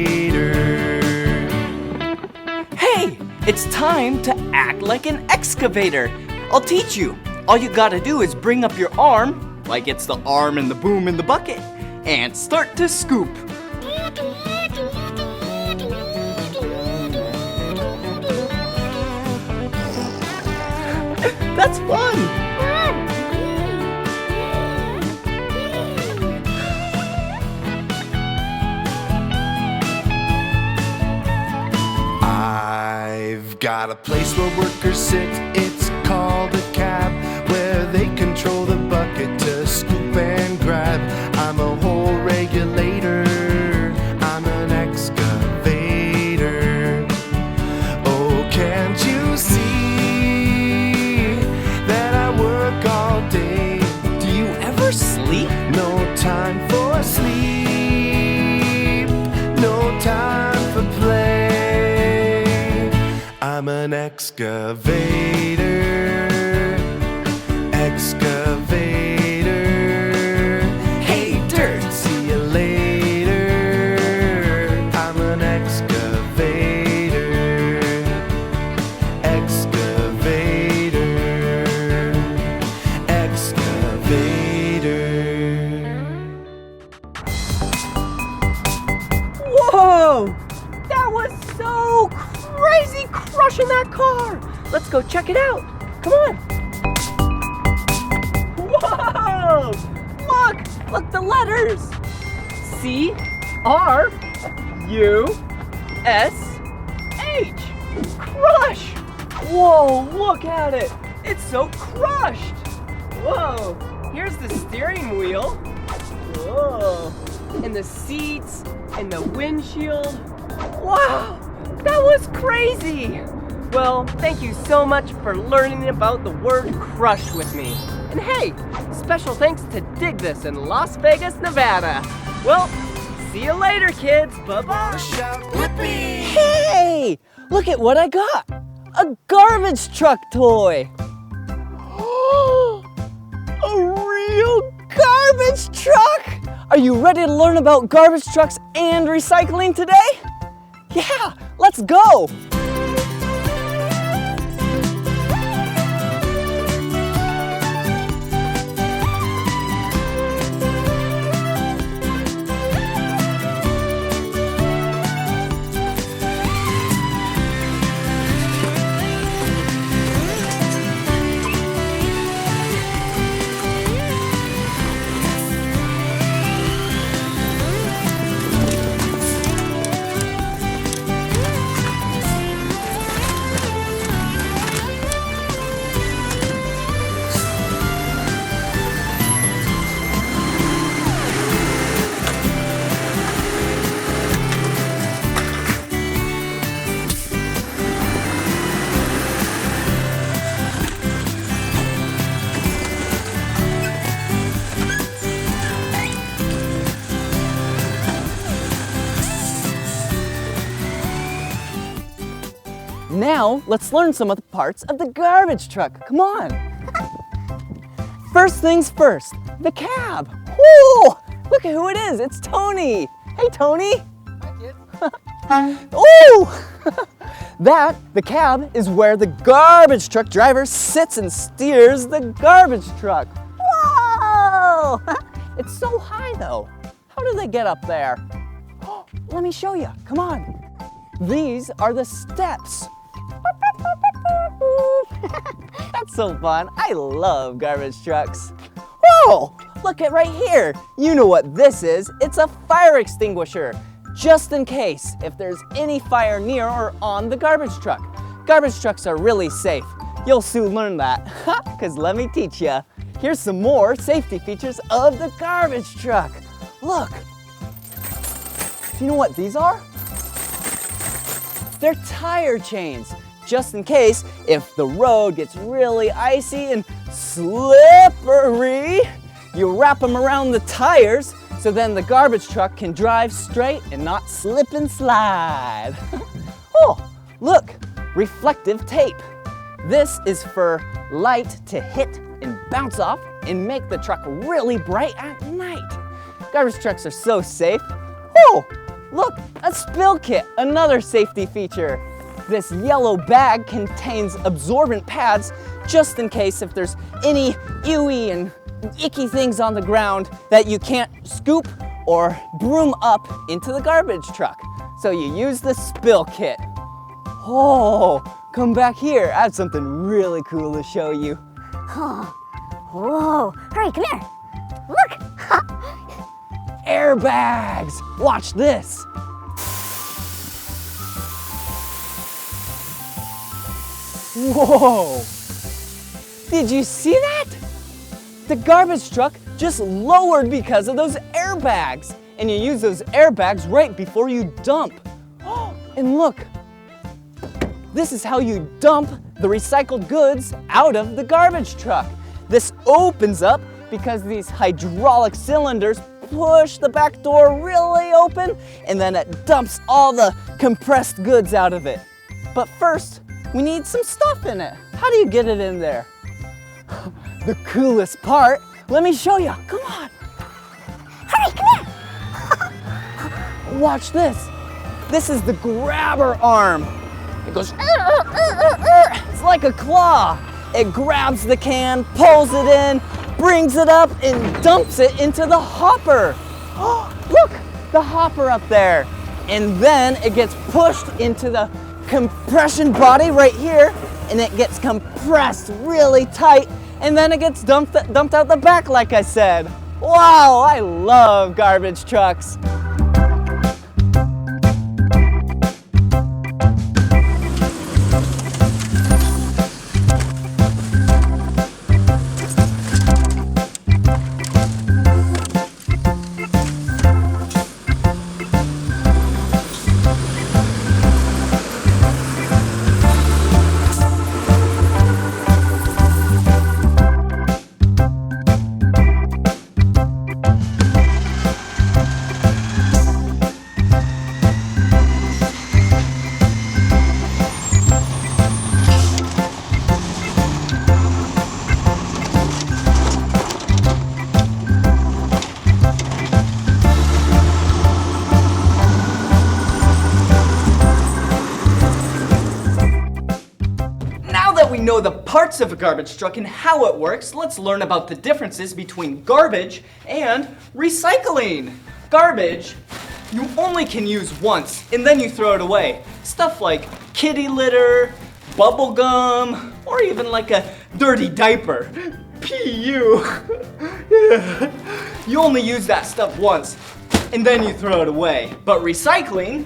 it's time to act like an excavator. I'll teach you. All you gotta do is bring up your arm, like it's the arm in the boom in the bucket, and start to scoop. That's fun! I've got a place where workers sit, it's called a cab, where they control the bucket to scoop and grab. I'm a hole regulator, I'm an excavator. Oh, can't you see that I work all day? Do you ever sleep? No time for sleep, no time for play. I'm an excavator, excavator. Hey, dirt, see you later. I'm an excavator, excavator, excavator. Whoa! That was so crazy crushing that car! Let's go check it out. Come on. Whoa! Look the letters. C-R-U-S-H. Crush! Whoa, look at it. It's so crushed. Whoa, here's the steering wheel. Whoa, and the seats and the windshield. Wow, that was crazy. Well, thank you so much for learning about the word crush with me. And hey, special thanks to Dig This in Las Vegas, Nevada. Well, see you later, kids. Bye-bye. Hey, look at what I got. A garbage truck toy. A real garbage truck? Are you ready to learn about garbage trucks and recycling today? Yeah, let's go. Now, let's learn some of the parts of the garbage truck. Come on. First things first, the cab. Woo! Look at who it is. It's Tony. Hey, Tony. Hi, kid. Ooh! The cab is where the garbage truck driver sits and steers the garbage truck. Whoa! It's so high, though. How do they get up there? Let me show you. Come on. These are the steps. That's so fun. I love garbage trucks. Whoa! Look at right here. You know what this is. It's a fire extinguisher. Just in case if there's any fire near or on the garbage truck. Garbage trucks are really safe. You'll soon learn that. Because let me teach you. Here's some more safety features of the garbage truck. Look. Do you know what these are? They're tire chains. Just in case if the road gets really icy and slippery, you wrap them around the tires so then the garbage truck can drive straight and not slip and slide. Oh, look, reflective tape. This is for light to hit and bounce off and make the truck really bright at night. Garbage trucks are so safe. Oh, look, a spill kit, another safety feature. This yellow bag contains absorbent pads just in case if there's any ewy and icky things on the ground that you can't scoop or broom up into the garbage truck. So you use the spill kit. Oh, come back here. I have something really cool to show you. Oh. Whoa, hurry, come here. Look. Airbags. Watch this. Whoa. Did you see that? The garbage truck just lowered because of those airbags. And you use those airbags right before you dump. And look, this is how you dump the recycled goods out of the garbage truck. This opens up because these hydraulic cylinders push the back door really open, and then it dumps all the compressed goods out of it. But first, we need some stuff in it. How do you get it in there? The coolest part, let me show you. Come on. Hurry, come here. Watch this. This is the grabber arm. It goes, it's like a claw. It grabs the can, pulls it in, brings it up, and dumps it into the hopper. Look, the hopper up there. And then it gets pushed into the compression body right here, and it gets compressed really tight, and then it gets dumped out the back like I said. Wow, I love garbage trucks. We know the parts of a garbage truck and how it works. Let's learn about the differences between garbage and recycling. Garbage, you only can use once and then you throw it away. Stuff like kitty litter, bubble gum, or even like a dirty diaper. P.U. You only use that stuff once and then you throw it away. But recycling,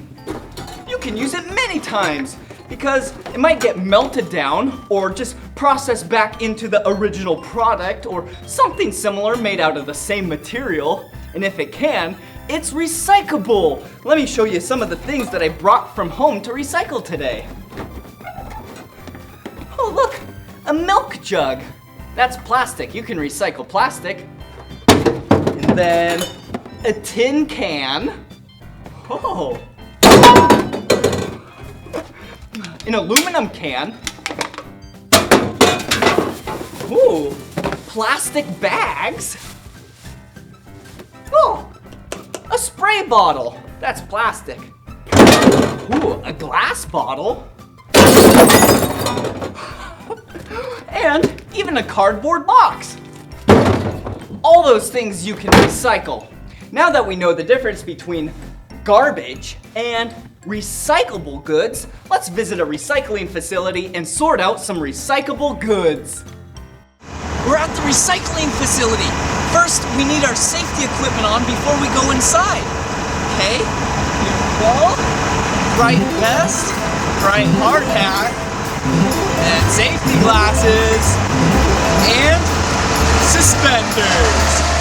you can use it many times, because it might get melted down or just processed back into the original product or something similar made out of the same material. And if it can, it's recyclable. Let me show you some of the things that I brought from home to recycle today. Oh, look, a milk jug. That's plastic. You can recycle plastic. And then a tin can. Oh. An aluminum can. Ooh, plastic bags. Oh, a spray bottle. That's plastic. Ooh, a glass bottle. And even a cardboard box. All those things you can recycle. Now that we know the difference between garbage and recyclable goods, let's visit a recycling facility and sort out some recyclable goods. We're at the recycling facility. First, we need our safety equipment on before we go inside. Okay, here we go. Bright vest, bright hard hat, and safety glasses, and suspenders.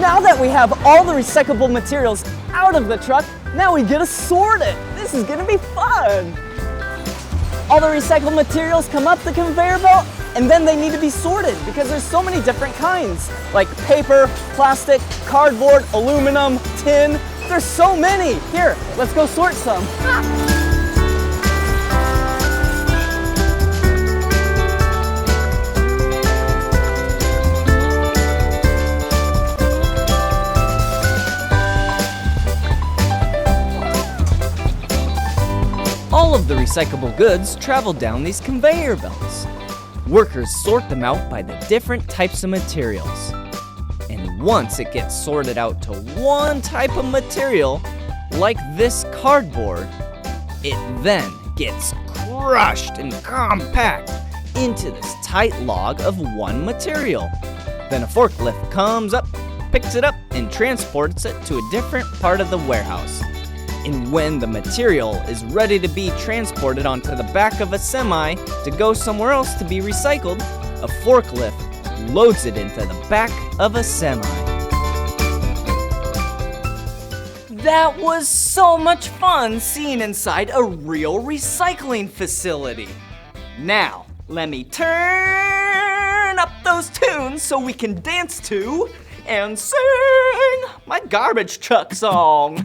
Now that we have all the recyclable materials out of the truck, now we get to sort it. This is gonna be fun. All the recycled materials come up the conveyor belt and then they need to be sorted because there's so many different kinds, like paper, plastic, cardboard, aluminum, tin. There's so many. Here, let's go sort some. All of the recyclable goods travel down these conveyor belts. Workers sort them out by the different types of materials. And once it gets sorted out to one type of material, like this cardboard, it then gets crushed and compact into this tight log of one material. Then a forklift comes up, picks it up, and transports it to a different part of the warehouse. And when the material is ready to be transported onto the back of a semi to go somewhere else to be recycled, a forklift loads it into the back of a semi. That was so much fun seeing inside a real recycling facility. Now, let me turn up those tunes so we can dance to and sing my garbage truck song.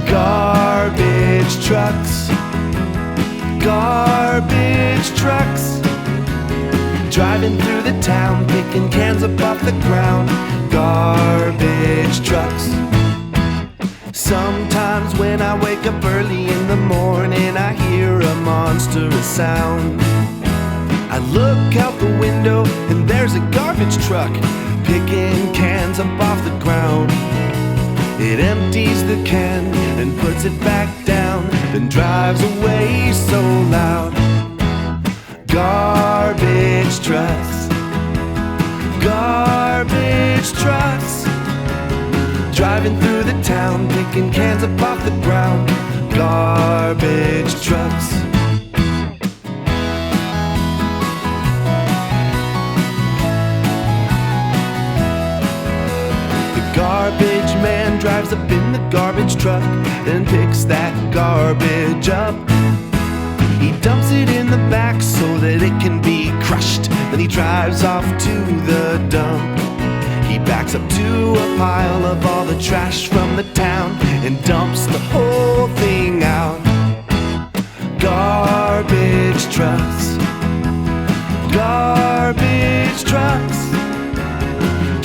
Garbage trucks, garbage trucks, driving through the town, picking cans up off the ground. Garbage trucks. Sometimes when I wake up early in the morning, I hear a monstrous sound. I look out the window and there's a garbage truck picking cans up off the ground. It empties the can and puts it back down, then drives away so loud. Garbage trucks, garbage trucks, driving through the town, picking cans up off the ground. Garbage trucks. Garbage man drives up in the garbage truck and picks that garbage up. He dumps it in the back so that it can be crushed. Then he drives off to the dump. He backs up to a pile of all the trash from the town and dumps the whole thing out. Garbage trucks, garbage trucks,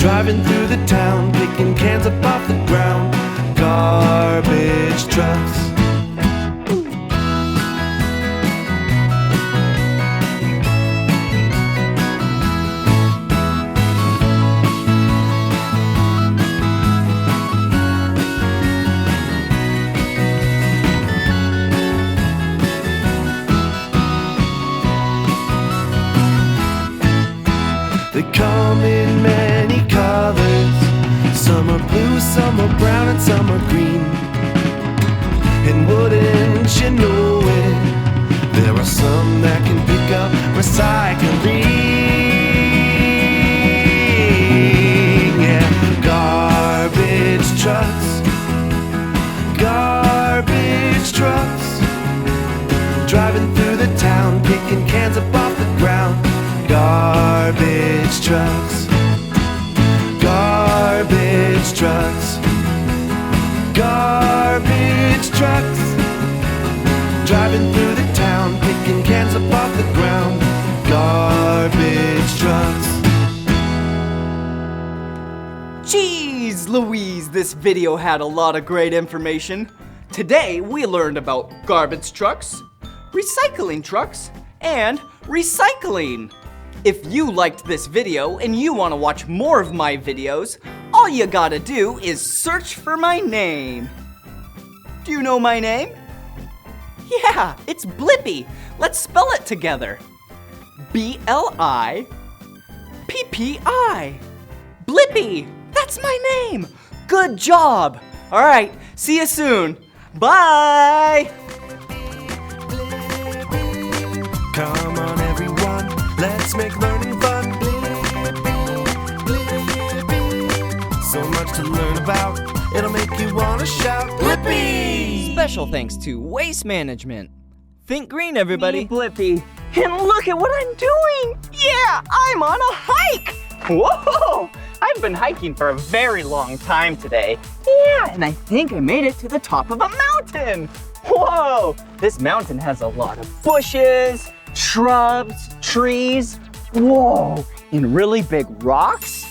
driving through the town, picking cans up off the ground. Garbage trucks. They come in many colors. Some are blue, some are brown, and some are green. And wouldn't you know it, there are some that can pick up recycling. Yeah, garbage trucks, garbage trucks, driving through the town, picking cans up off the ground. Garbage trucks, garbage trucks, garbage trucks, driving through the town, picking cans up off the ground. Garbage trucks. Jeez Louise, this video had a lot of great information. Today we learned about garbage trucks, recycling trucks, and recycling. If you liked this video and you want to watch more of my videos, all you gotta do is search for my name. Do you know my name? Yeah, it's Blippi. Let's spell it together. B-L-I-P-P-I. Blippi, that's my name. Good job. All right, see you soon. Bye. Come on everyone, let's make learning fun. So much to learn about, it'll make you want to shout, Blippi! Special thanks to Waste Management. Think green, everybody. Me, Blippi, and look at what I'm doing. Yeah, I'm on a hike. Whoa, I've been hiking for a very long time today. Yeah, and I think I made it to the top of a mountain. Whoa, this mountain has a lot of bushes, shrubs, trees, whoa, and really big rocks.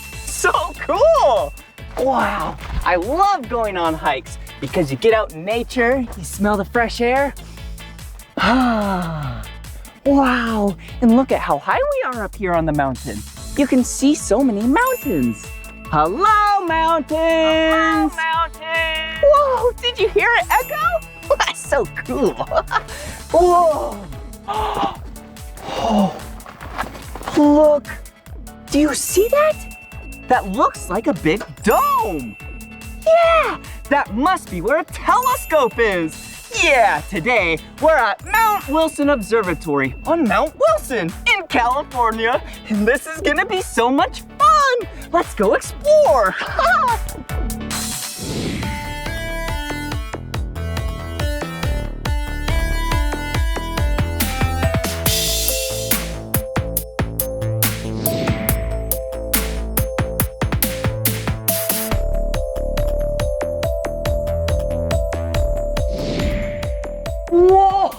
so cool! Wow, I love going on hikes because you get out in nature, you smell the fresh air. Ah, wow, and look at how high we are up here on the mountain. You can see so many mountains. Hello, mountains! Hello, mountains! Whoa, did you hear it echo? That's so cool. Whoa! Oh, look, do you see that? That looks like a big dome. Yeah, that must be where a telescope is. Yeah, today we're at Mount Wilson Observatory on Mount Wilson in California. And this is gonna be so much fun. Let's go explore. Whoa!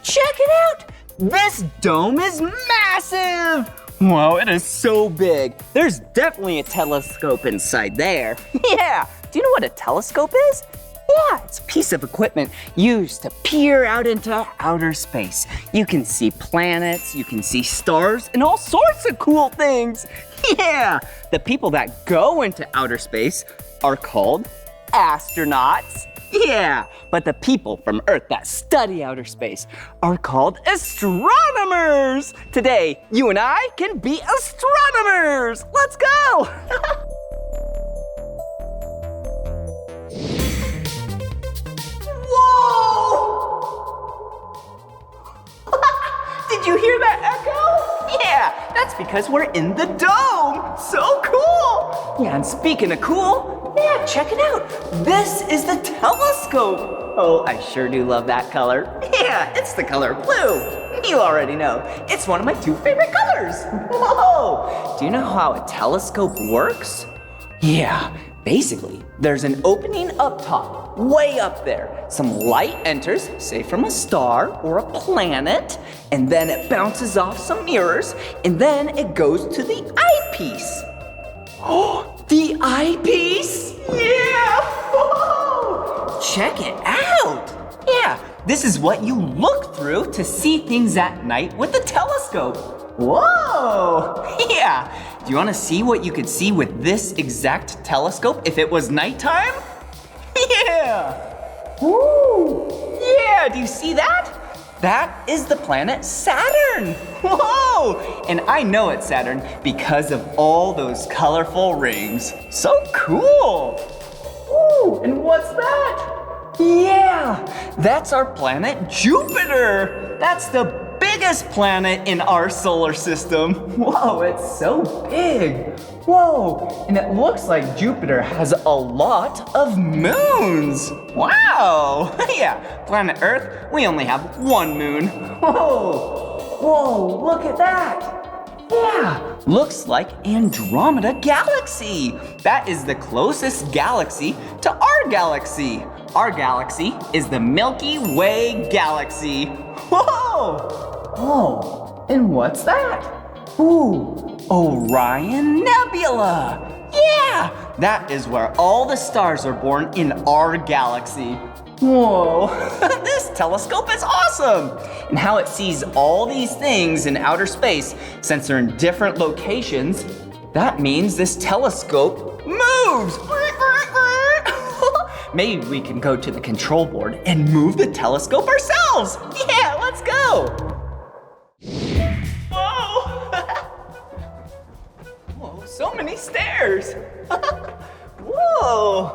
Check it out! This dome is massive! Whoa, it is so big. There's definitely a telescope inside there. Yeah, do you know what a telescope is? Yeah, it's a piece of equipment used to peer out into outer space. You can see planets, you can see stars, and all sorts of cool things. Yeah, the people that go into outer space are called astronauts. Yeah, but the people from Earth that study outer space are called astronomers. Today, you and I can be astronomers. Let's go. Whoa! Did you hear that echo? Yeah, that's because we're in the dome. So cool. Yeah, and speaking of cool, yeah, check it out. This is the telescope. Oh, I sure do love that color. Yeah, it's the color blue. You already know. It's one of my 2 favorite colors. Whoa! Do you know how a telescope works? Yeah, basically, there's an opening up top, way up there. Some light enters, say from a star or a planet, and then it bounces off some mirrors, and then it goes to the eyepiece. Oh, the eyepiece? Yeah! Whoa! Check it out! Yeah, this is what you look through to see things at night with the telescope. Whoa! Yeah, do you want to see what you could see with this exact telescope if it was nighttime? Yeah! Woo! Yeah, do you see that? That is the planet Saturn. Whoa! And I know it's Saturn because of all those colorful rings. So cool! Ooh, and what's that? Yeah, that's our planet Jupiter. That's the biggest planet in our solar system. Whoa, it's so big. Whoa, and it looks like Jupiter has a lot of moons. Wow, yeah, planet Earth, we only have 1 moon. Whoa, look at that. Yeah, looks like Andromeda Galaxy. That is the closest galaxy to our galaxy. Our galaxy is the Milky Way galaxy. Whoa, and what's that? Ooh, Orion Nebula. Yeah, that is where all the stars are born in our galaxy. Whoa, this telescope is awesome. And how it sees all these things in outer space, since they're in different locations, that means this telescope moves. Maybe we can go to the control board and move the telescope ourselves. Yeah, let's go. Whoa, so many stairs. Whoa.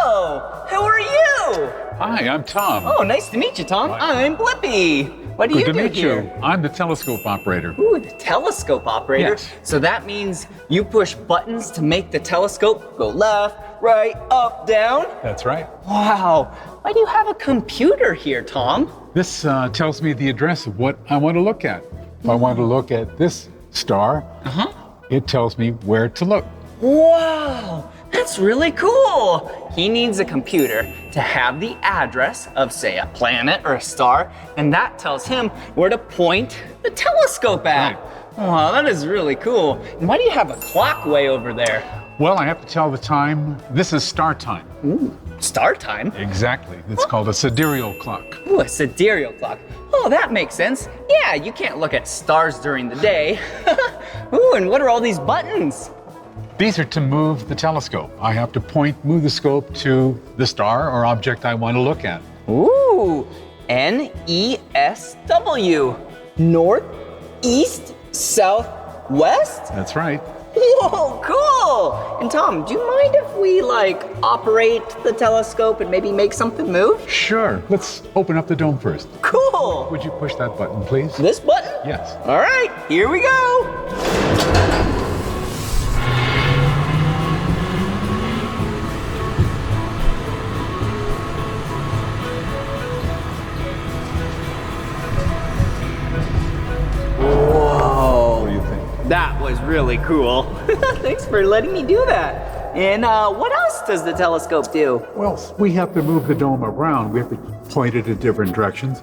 Oh, who are you? Hi, I'm Tom. Oh, nice to meet you, Tom. Hi. I'm Blippi. What do you do Good to meet here? you. I'm the telescope operator. Ooh, the telescope operator. Yes. So that means you push buttons to make the telescope go left, right, up, down? That's right. Wow. Why do you have a computer here, Tom? This tells me the address of what I want to look at. If I want to look at this star, it tells me where to look. Wow, that's really cool. He needs a computer to have the address of, say, a planet or a star, and that tells him where to point the telescope at. Right. Wow, that is really cool. And why do you have a clock way over there? Well, I have to tell the time. This is star time. Ooh, star time? Exactly. It's called a sidereal clock. Ooh, a sidereal clock. Oh, that makes sense. Yeah, you can't look at stars during the day. Ooh, and what are all these buttons? These are to move the telescope. I have to move the scope to the star or object I want to look at. Ooh, N-E-S-W. North, east, south, west? That's right. Whoa, cool! And Tom, do you mind if we operate the telescope and maybe make something move? Sure. Let's open up the dome first. Cool! Would you push that button, please? This button? Yes. All right, here we go. Whoa. What do you think? That was really cool. Thanks for letting me do that. And what else does the telescope do? Well, we have to move the dome around. We have to point it in different directions.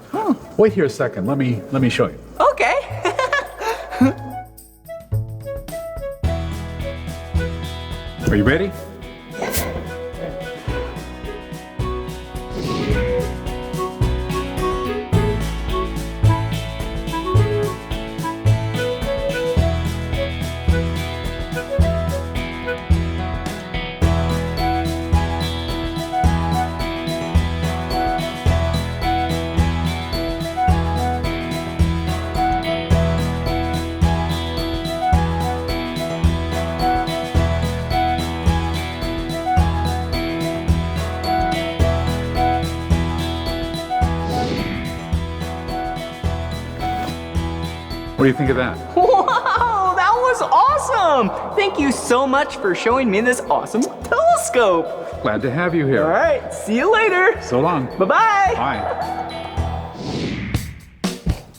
Wait here a second. Let me show you. Okay. Are you ready? What do you think of that? Wow, that was awesome! Thank you so much for showing me this awesome telescope. Glad to have you here. All right, see you later. So long. Bye-bye. Bye.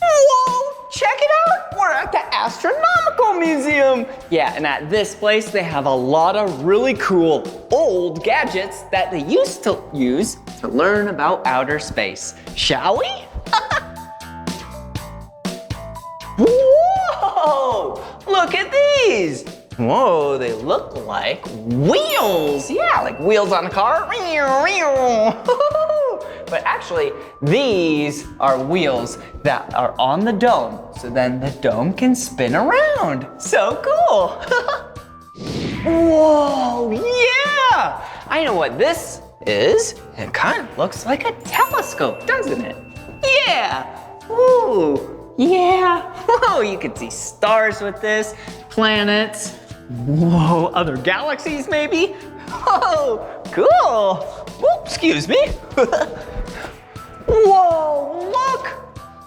Whoa, check it out. We're at the Astronomical Museum. Yeah, and at this place, they have a lot of really cool old gadgets that they used to use to learn about outer space. Shall we? Whoa, look at these. Whoa, they look like wheels. Yeah, like wheels on a car. But actually, these are wheels that are on the dome. So then the dome can spin around. So cool. Whoa, yeah. I know what this is. It kind of looks like a telescope, doesn't it? Yeah. Ooh. Yeah, whoa, you can see stars with this, planets, whoa, other galaxies maybe. Whoa, cool. Whoa, excuse me. Whoa, look.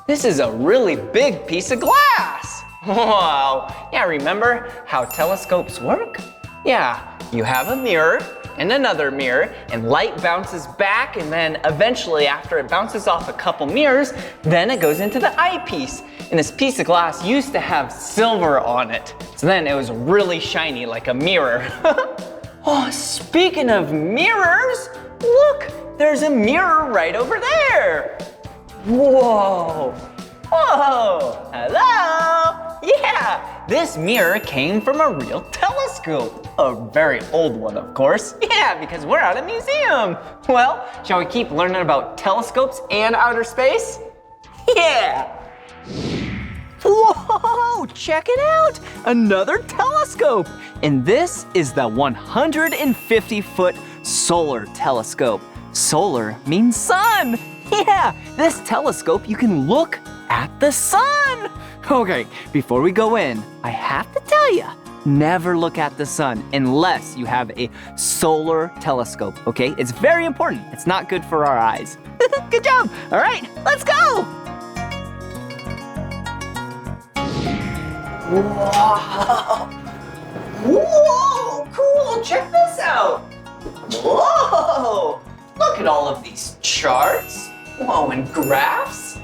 This is a really big piece of glass. Wow, yeah, remember how telescopes work? Yeah, you have a mirror and another mirror, and light bounces back, and then eventually after it bounces off a couple mirrors, then it goes into the eyepiece. And this piece of glass used to have silver on it. So then it was really shiny like a mirror. Oh, speaking of mirrors, look, there's a mirror right over there. Whoa, whoa, hello. Yeah, this mirror came from a real telescope. A very old one, of course. Yeah, because we're at a museum. Well, shall we keep learning about telescopes and outer space? Yeah. Whoa, check it out, another telescope. And this is the 150-foot solar telescope. Solar means sun. Yeah, this telescope, you can look at the sun. Okay, before we go in, I have to tell you, never look at the sun unless you have a solar telescope, okay? It's very important. It's not good for our eyes. Good job. All right, let's go. Wow. Whoa, cool, check this out. Whoa, look at all of these charts. Whoa, and graphs.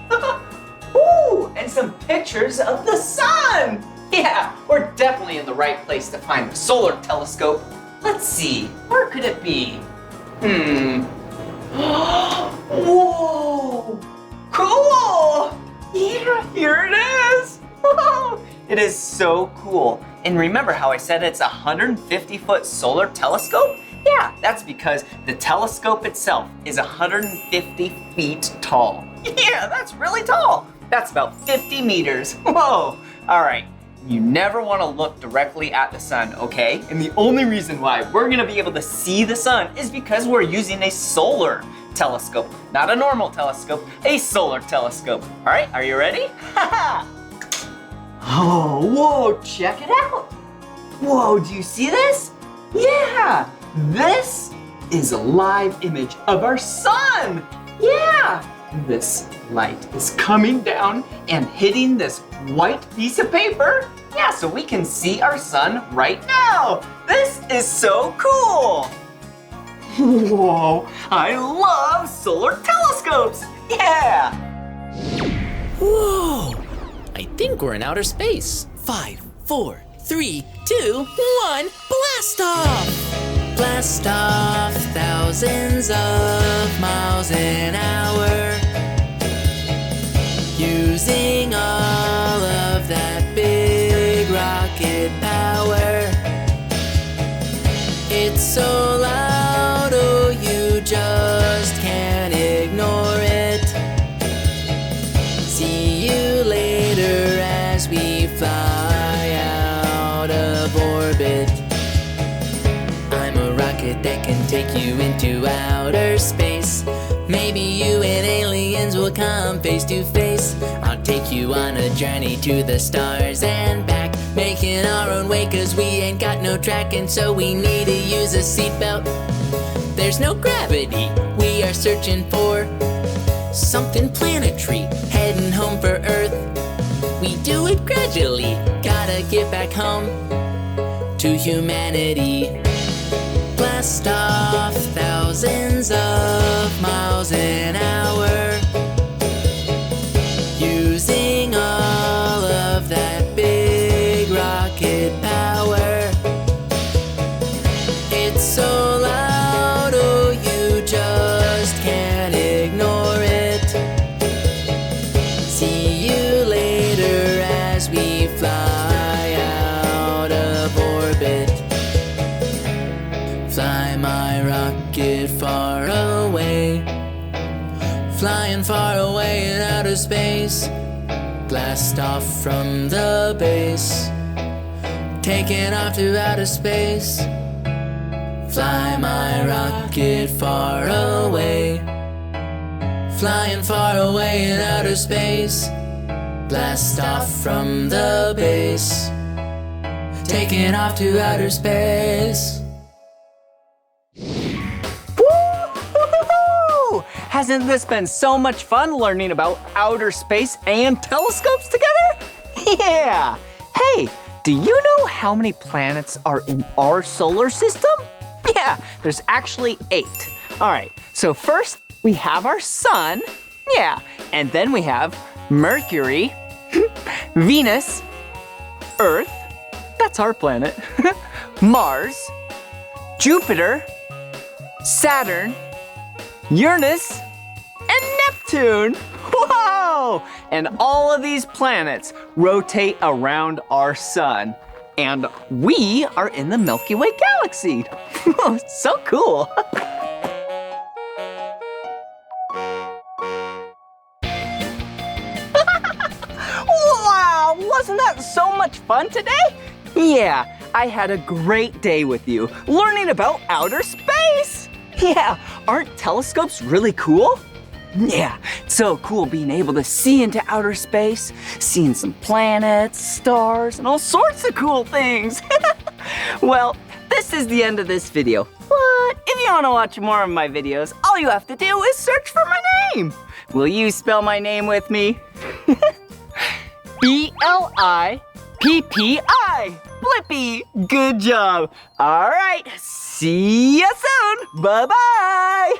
Ooh, and some pictures of the sun. Yeah, we're definitely in the right place to find the solar telescope. Let's see, where could it be? Whoa, cool. Yeah, here it is. Whoa. It is so cool. And remember how I said it's a 150-foot solar telescope? Yeah, that's because the telescope itself is 150 feet tall. Yeah, that's really tall. That's about 50 meters. Whoa. All right. You never want to look directly at the sun, okay? And the only reason why we're gonna be able to see the sun is because we're using a solar telescope. Not a normal telescope, a solar telescope. All right, are you ready? Oh, whoa, check it out. Whoa, do you see this? Yeah, this is a live image of our sun. Yeah, this light is coming down and hitting this white piece of paper. Yeah, so we can see our sun right now. This is so cool. Whoa, I love solar telescopes. Yeah. Whoa! I think we're in outer space. 5, 4, 3, 2, 1, blast off! Blast off thousands of miles an hour, using all of that big rocket power. It's so loud, oh, you just can't ignore it. See you later as we fly out of orbit. I'm a rocket that can take you into outer space. Maybe you and aliens will come face to face. I'll take you on a journey to the stars and back, making our own way 'cause we ain't got no track, and so we need to use a seatbelt. There's no gravity, we are searching for something planetary, heading home for Earth. We do it gradually, gotta get back home to humanity. Blast off thousands of miles an hour, using all of that big rocket power. It's so loud, oh, you just can't ignore it. See you later as we fly out of orbit. Fly my rocket far away, flying far away in outer space. Blast off from the base, taking off to outer space. Fly my rocket far away, flying far away in outer space. Blast off from the base, taking off to outer space. Woo! Hasn't this been so much fun learning about outer space and telescopes together? Yeah! Hey, do you know how many planets are in our solar system? Yeah, there's actually 8. All right, so first we have our sun. Yeah, and then we have Mercury, Venus, Earth, that's our planet, Mars, Jupiter, Saturn, Uranus, and Neptune. Whoa! And all of these planets rotate around our sun. And we are in the Milky Way galaxy. So cool. Wow, wasn't that so much fun today? Yeah, I had a great day with you, learning about outer space. Yeah, aren't telescopes really cool? Yeah, it's so cool being able to see into outer space, seeing some planets, stars, and all sorts of cool things. Well, this is the end of this video. But if you want to watch more of my videos, all you have to do is search for my name. Will you spell my name with me? B-L-I-P-P-I. Blippi. Good job. All right, see ya soon. Bye-bye.